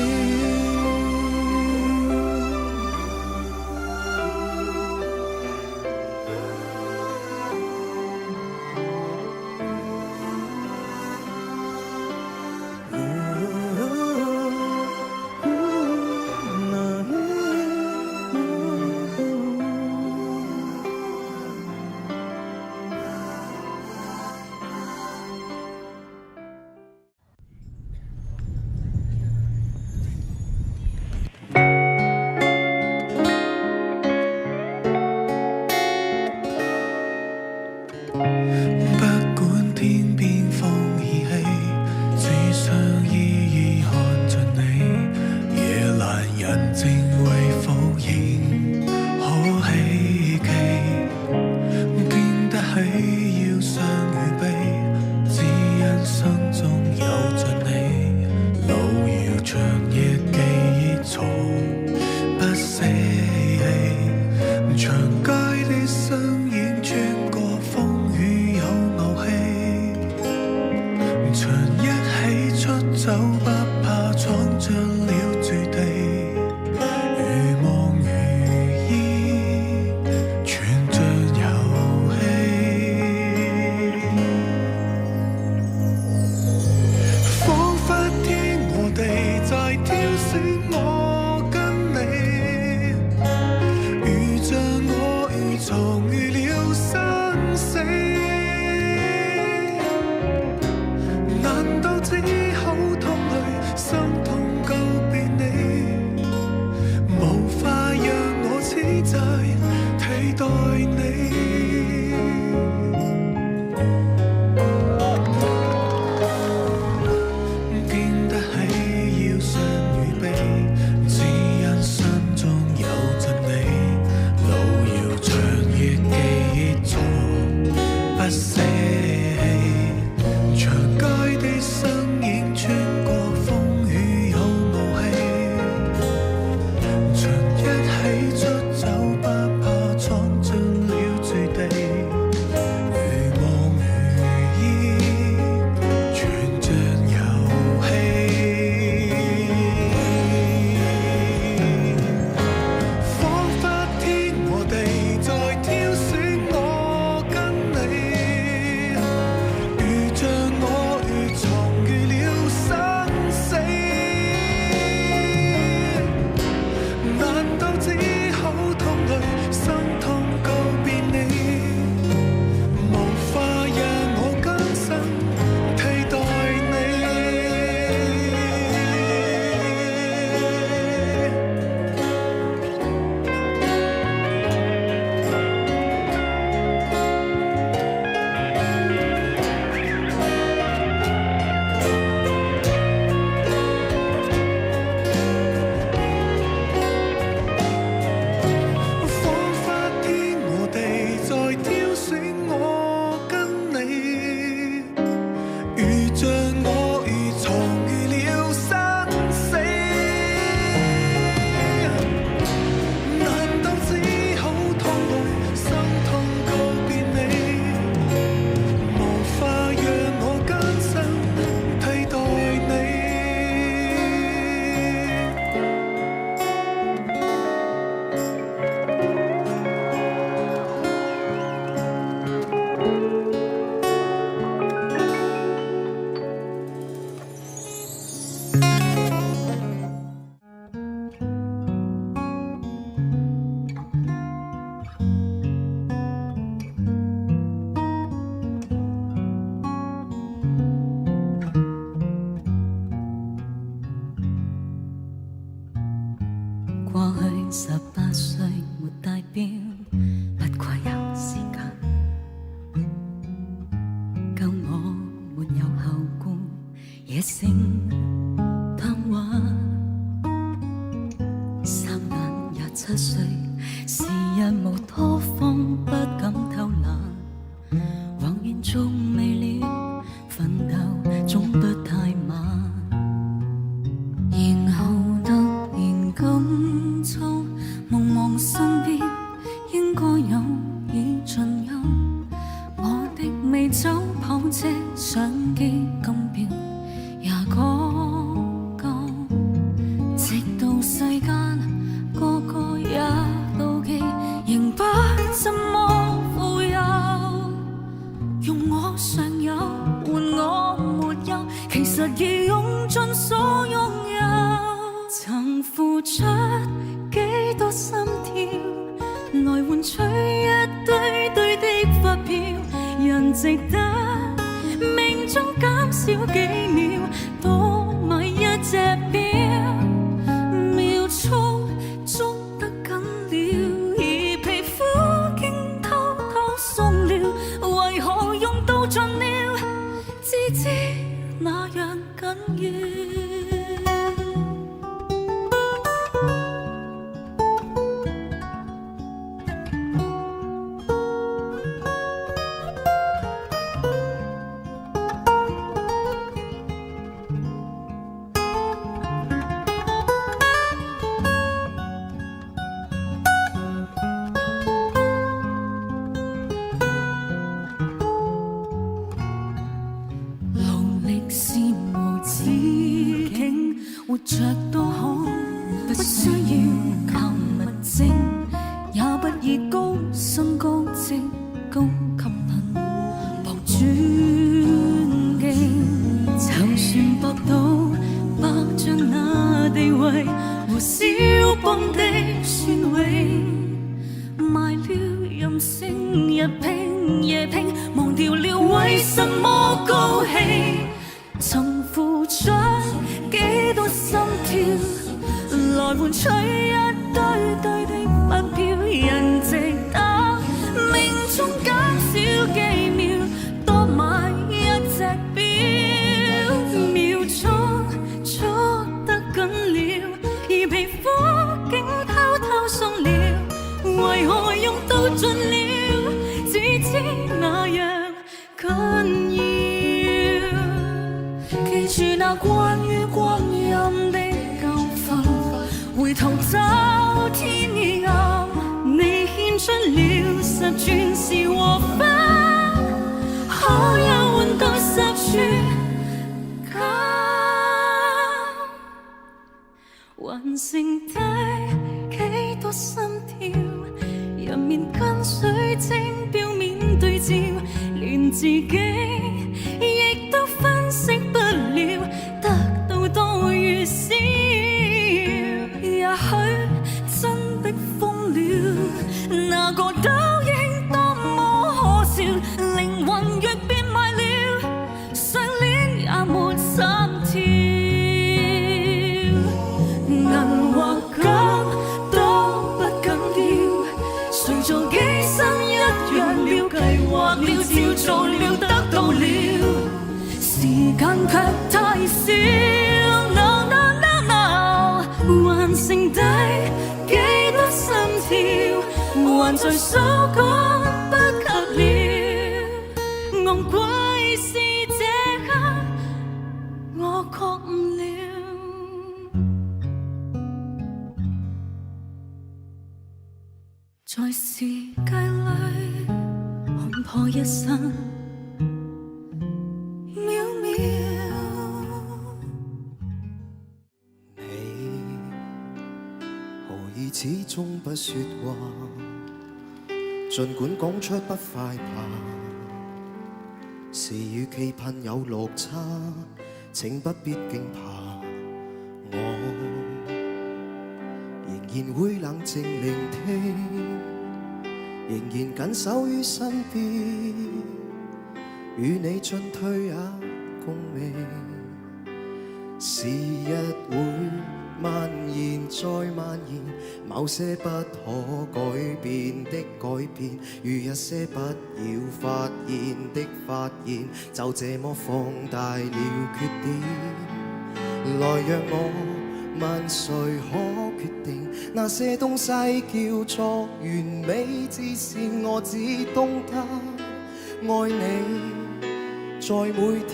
醒我跟你，如像我如藏預了生死，難道只好淌淚心痛告別你，無法讓我此際替代你。過去18歲沒戴錶，不過有時間，夠我沒有後顧，野性貪玩。三眼27歲，時日無多方，不敢偷懶，橫言仲未了，奮鬥總不太晚。然後突然感觸夢望身邊應該有已盡有，我的美酒跑車相機金錶也講夠，直到世間個個也妒忌，仍不怎麼富有，用我尚有換我沒有，其實已用盡所擁有。曾付出幾多心跳，來換取一堆堆的發票，人值得命中減少幾秒，多買一隻錶，秒速捉得緊了，而皮膚竟偷偷鬆了，為何用到盡了，只知那樣緊要。活着多好，不需要靠物證，也不以高薪高職高級貧博尊敬。就算博到百丈那地位，味和小邦的酸榮，賣了任性日拼夜拼，忘掉了為什麼高興，曾付出幾多心跳，來換取一堆堆的不票，人值得命中減少幾秒，多買一隻表，秒速捉得緊了，而皮膚竟偷偷鬆了，為何用到盡了，只知那樣緊要。記住那關於光陰的教訓，回頭找天暗，你獻出了10鑽石和分，可有換到10寸金，還剩低幾多心跳，入面跟水晶表面對照，連自己亦都分析不了，得到多與少，也許真的瘋了，那個倒影多麼可笑，靈魂若變賣了，相戀也沒心跳，銀或金都不緊要，誰做機心一樣了，計劃了，照做了，得到了，時間卻太少。No no no no， 還剩低幾多心跳，還在數講不及了，昂貴是這刻我覺悟了。在世界裏看破一生渺渺，你何以始終不說話？儘管講出不快怕，是與期盼有落差，請不必驚怕，我仍然會冷靜聆聽，仍然緊守於身邊，與你進退也共鳴。時日會蔓延再蔓延，某些不可改變的改變，與一些不要發現的發現，就這麼放大了缺點。來讓我問誰可決定，那些東西叫做完美，只是我只懂得愛你在每天。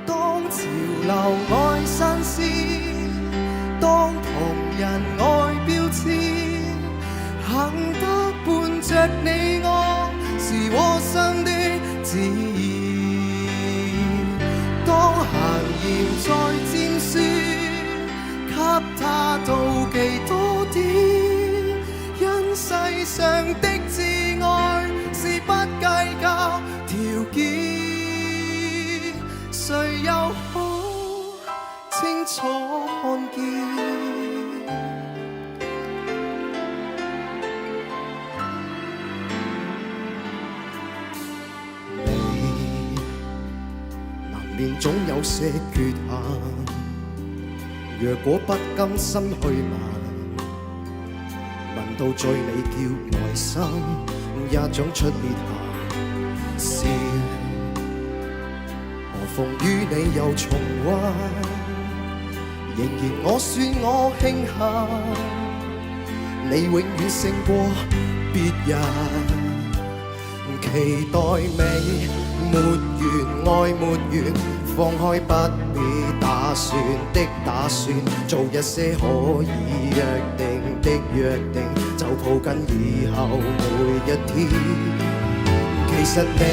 當潮流愛新鮮，當旁人愛標籤，行得伴着你我是窩心的自然。當閒言再尖酸，給他妒忌多點，因世上的摯愛是不計較條件。誰又好清楚看見？你難免總有些缺陷，若果不甘心去問到最尾叫內心也長出裂痕。逢與你又重溫，仍然我算我慶幸，你永遠勝過別人。期待美沒完，愛沒完，放開不必打算的打算，做一些可以約定的約定，就抱緊以後每一天。其實你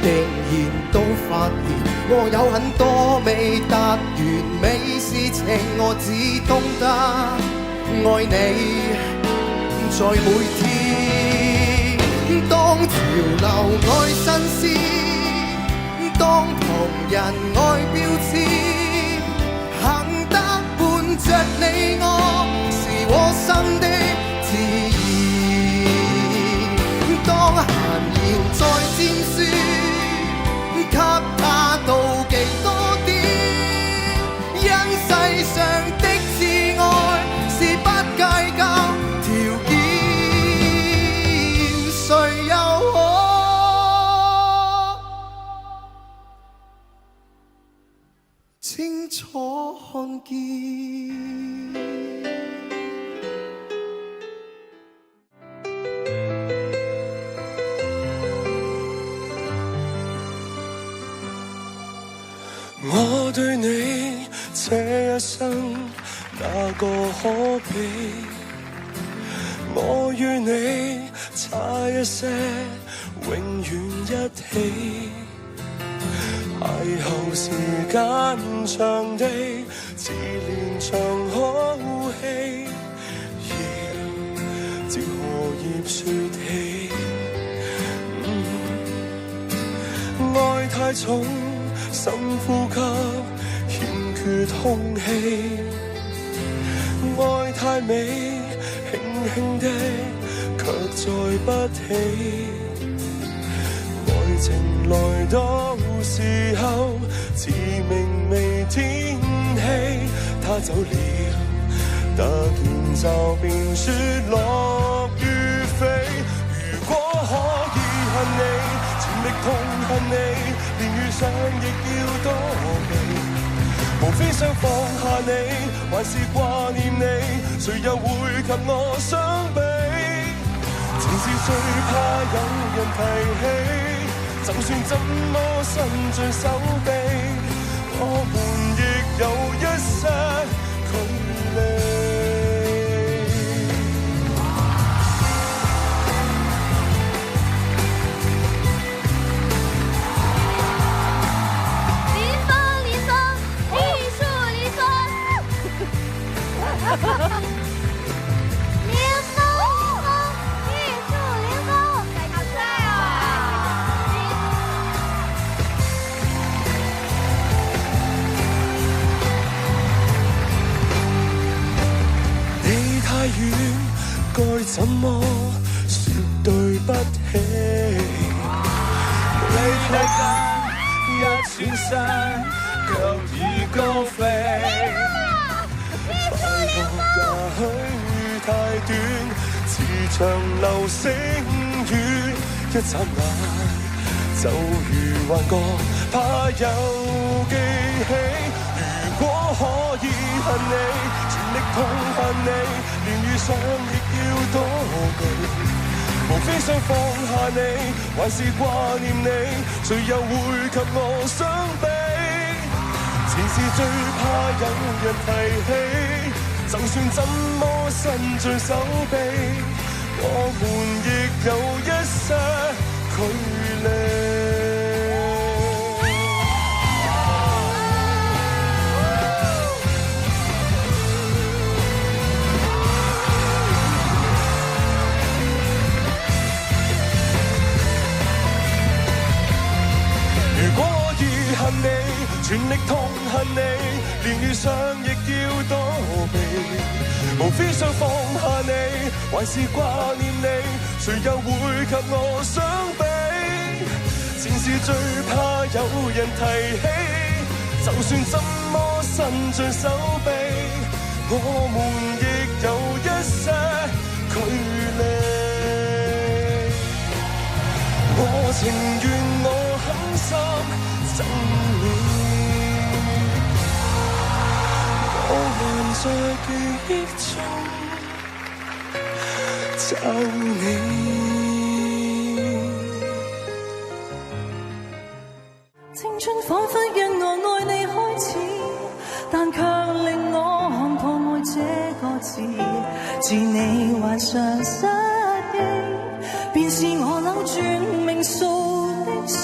定然都發現，我有很多未達完美事情，我只懂得愛你在每天。當潮流愛新鮮，當旁人愛標籤，行得因世上的摯愛是不計較條件，誰又可清楚看見？我對你這一生哪個可比？我與你差一些，永遠一起。邂逅時間長地，似連場好戲，要照荷葉説起。愛太重，深呼吸，欠缺空氣。愛太美，輕輕的，卻載不起。愛情來到時候，似明媚天氣，他走了，突然就變雪落於飛。如果可以恨你，全力痛恨你，連遇上亦要躲避。無非想放下你，還是掛念你，誰又會及我相比？情是最怕有人提起，就算怎麼伸盡手臂，我們亦有一些距離。該怎麼說對不起？你睇緊一轉身，腳已高飛。快樂也許太短，似長流星雨，一眨眼就如幻覺，怕有記起。如果可以恨你，全力痛恨你，連遇上亦要躲避。無非想放下你，還是掛念你，誰又會及我相比？前事最怕有人提起，就算怎麼伸盡手臂，我們亦有一些距離。如果可以恨你，全力痛恨你，連遇上亦要躲避。無非想放下你，還是掛念你，誰又會及我相比？前事最怕有人提起，就算怎麼伸盡手臂，我們亦有一些距離。我情願我狠心憎你，我還在記憶中找你。青春彷彿因我愛你開始，但卻令我看破愛這個字。自你患上失憶，便是我扭轉命數的事。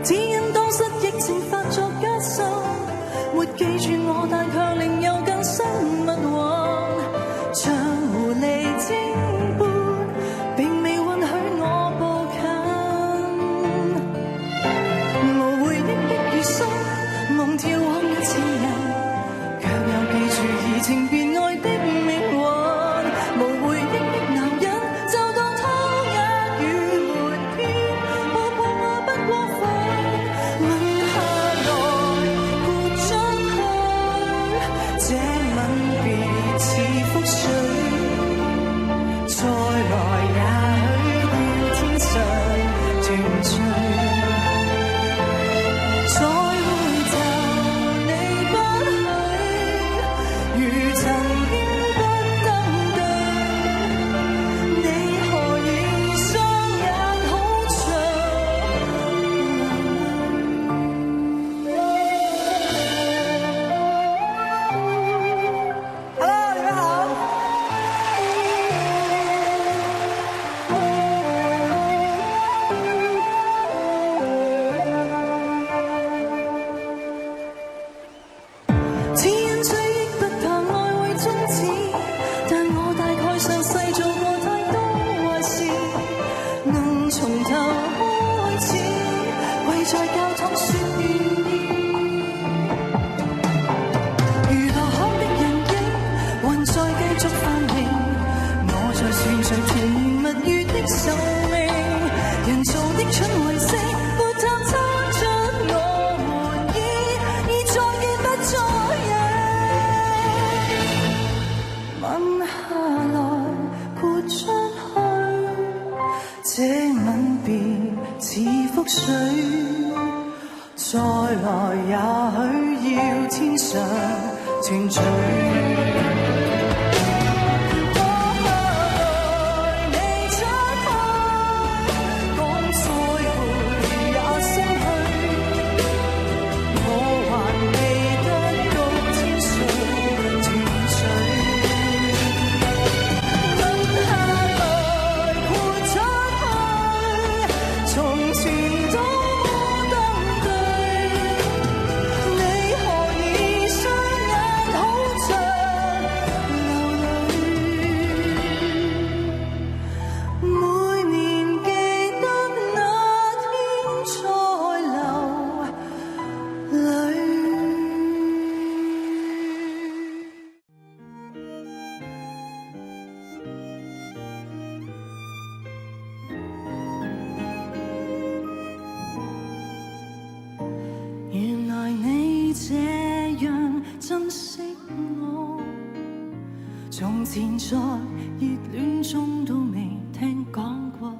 只因當失憶症發作加深，沒記住我，但卻另有更深密運，像狐狸精般，並未允許我步近。無回憶的餘生，夢跳往日前人，卻又記住移情別愛的命運。無回憶的男人，就當他一語沒偏，我抱我不過分。問下來，故只因追憶不怕愛會終止，但我大概上世做過太多壞事，能從頭開始，跪在教堂說願意。如流汗的人影，還在繼續繁榮，我在算着甜言蜜語的壽命，人造的蠢遺色，沒探測出我們已再見不再認。吻下來豁出去，這吻便似覆水，再來也許要天上團聚。原來你這樣珍惜我，從前在熱戀中都未聽講過。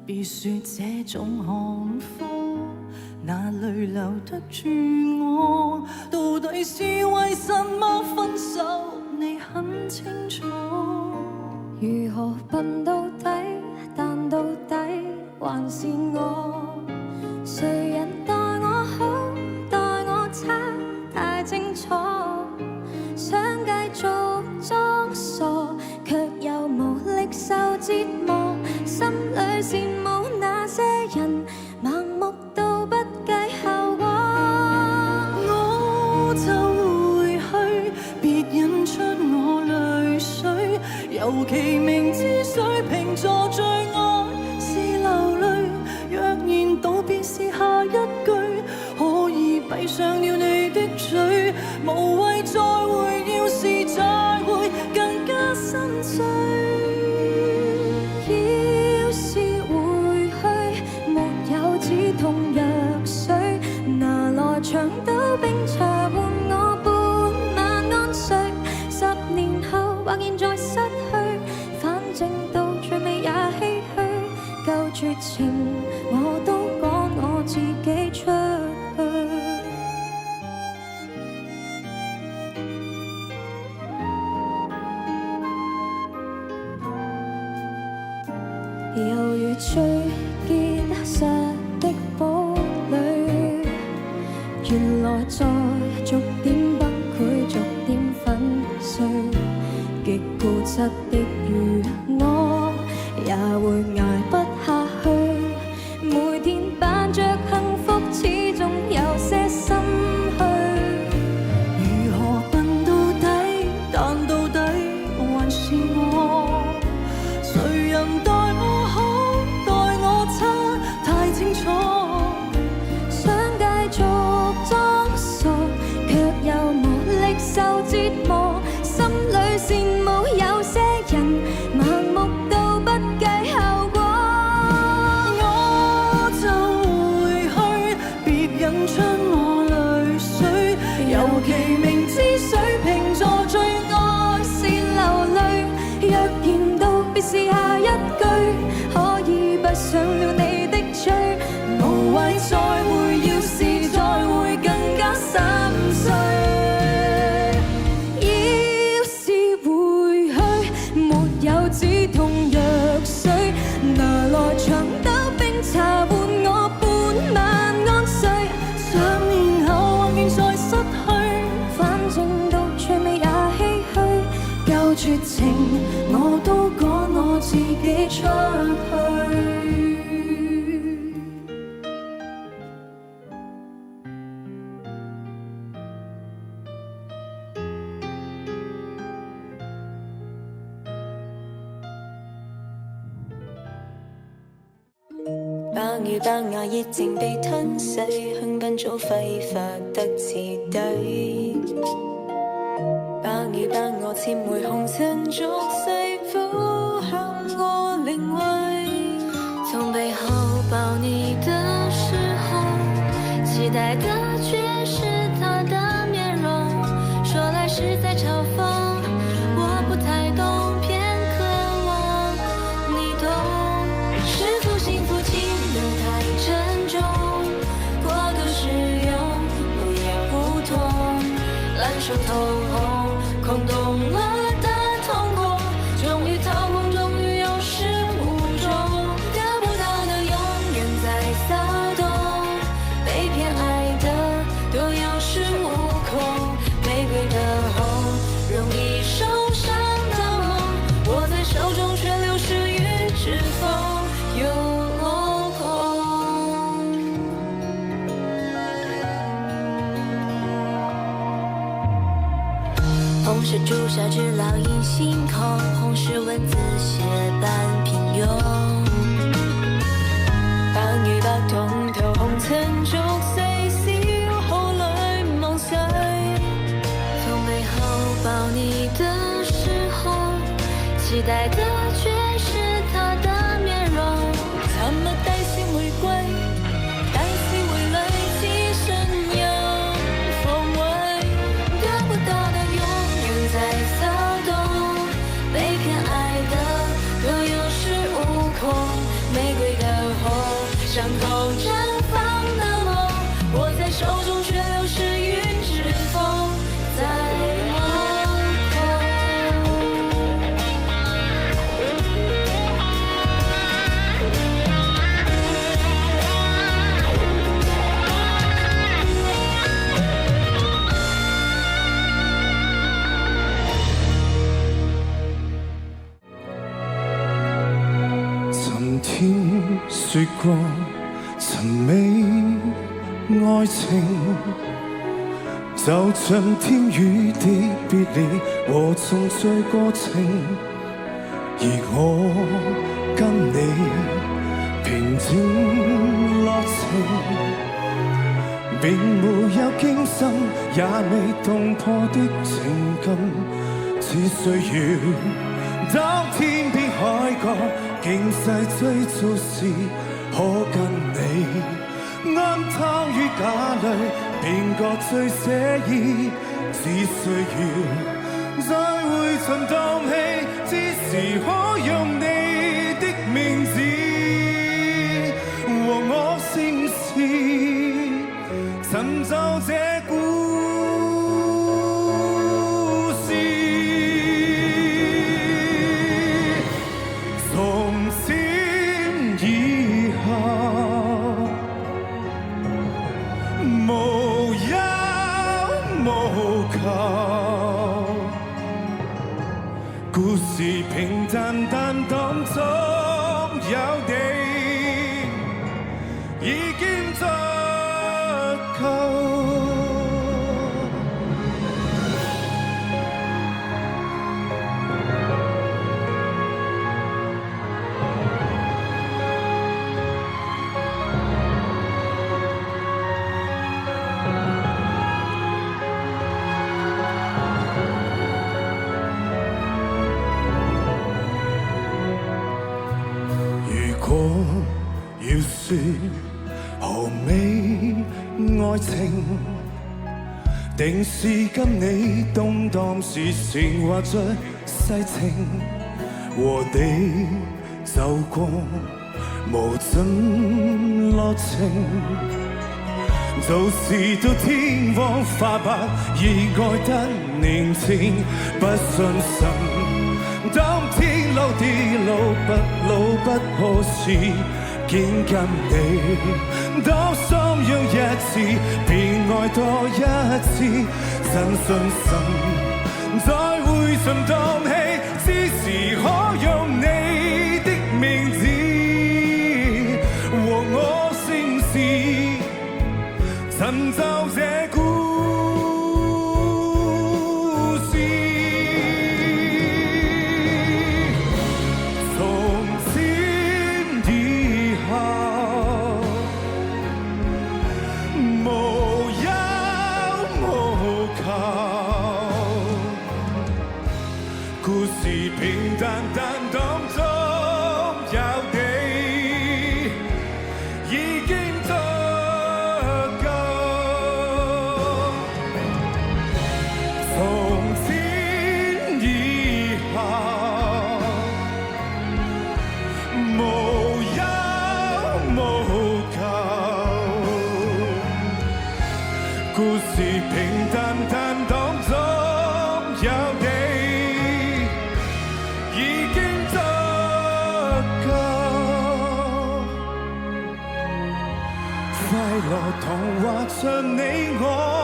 別說這種行貨哪裏留得住我，到底是為什麼分手你很清楚。如何笨到底，但到底還是我。誰人待我好，待我差，太清楚。想繼續裝傻，卻又無力受折磨。心裏羨慕那些人，盲目到不計後果。我就回去，別引出我淚水。尤其明知水瓶座最愛是流淚，若然道別是下一句，可以閉上了你的嘴，無謂再會，要是再會更加心碎。要是回去，沒有止痛藥水，拿來長島冰茶換我半晚安睡。10年後或現在失去，反正到最尾也唏噓。夠絕情我都趕我自己出去。猶如最結實的堡壘，原來在逐點崩潰，逐點粉碎。極固執的如我，也會捱不下去。每天扮着幸福，始終有些心虛。如何笨到底，但到底還是我。誰人待我好，待我差，太清楚。想繼續裝傻，卻又無力受折磨。心裏羨慕有些人，盲目到不計後果。我就回去，別引出我淚水。尤其明知水瓶座最愛是流淚，若然道別是下一句，可以閉上了你的嘴，無謂再會，要是再會更加心碎。要是回去，沒有止痛藥水，拿來長島冰茶換我半晚安睡。10年後或現在失去，反正到最尾也唏噓。夠絕情我都趕我自己出去。百與百牙熱情被吞噬，香檳早揮發得徹底。百與百我千枚紅塵俗世，俯向我靈位。從背後抱你的時候，期待的卻是他的面容，說來是在嘲諷，我不太懂，偏渴望你懂。是否幸福輕得太沉重，過度使用不也不痛，爛熟透紅，空洞了的瞳孔，終於掏空，終於有始無終，得不到的永遠在騷動，被偏愛的都有恃無恐，玫瑰的紅，容易受傷的夢，握在手中卻流失於指縫，又落空。紅是朱砂痣烙印心口，紅是文字寫般平庸，百與百通透紅塵逐碎，笑後來夢碎。從背後抱你的時候，期待的卻是他的面容，怎麼帶心回歸，帶心回來寄生有風味，得不到的永遠在騷動，被偏愛的都有恃無恐，玫瑰的紅，傷口綻放的夢，握在手中卻流失於指縫，在落空。曾聽說過尋美愛情，就像天與地別離和重聚過程，而我跟你平靜落情，並沒有驚心也未動破的情感，似歲月當天邊海角驚世追逐時，可跟你安躺於假裏，便覺最寫意。似歲月再會盡蕩氣，只時可用你的名字和我姓氏，尋找這故事平淡但當中有你已經足夠。要說何美愛情，定是跟你動盪時情或最細情，和你走過無盡落情，就是到天荒髮白，已愛得年輕不信神。當天老地老不可視，見跟你多心用一次，便愛多一次，真信神再會盡蕩氣，只時可用你的名字和我姓氏，尋找這故事。從前以後童話着你我。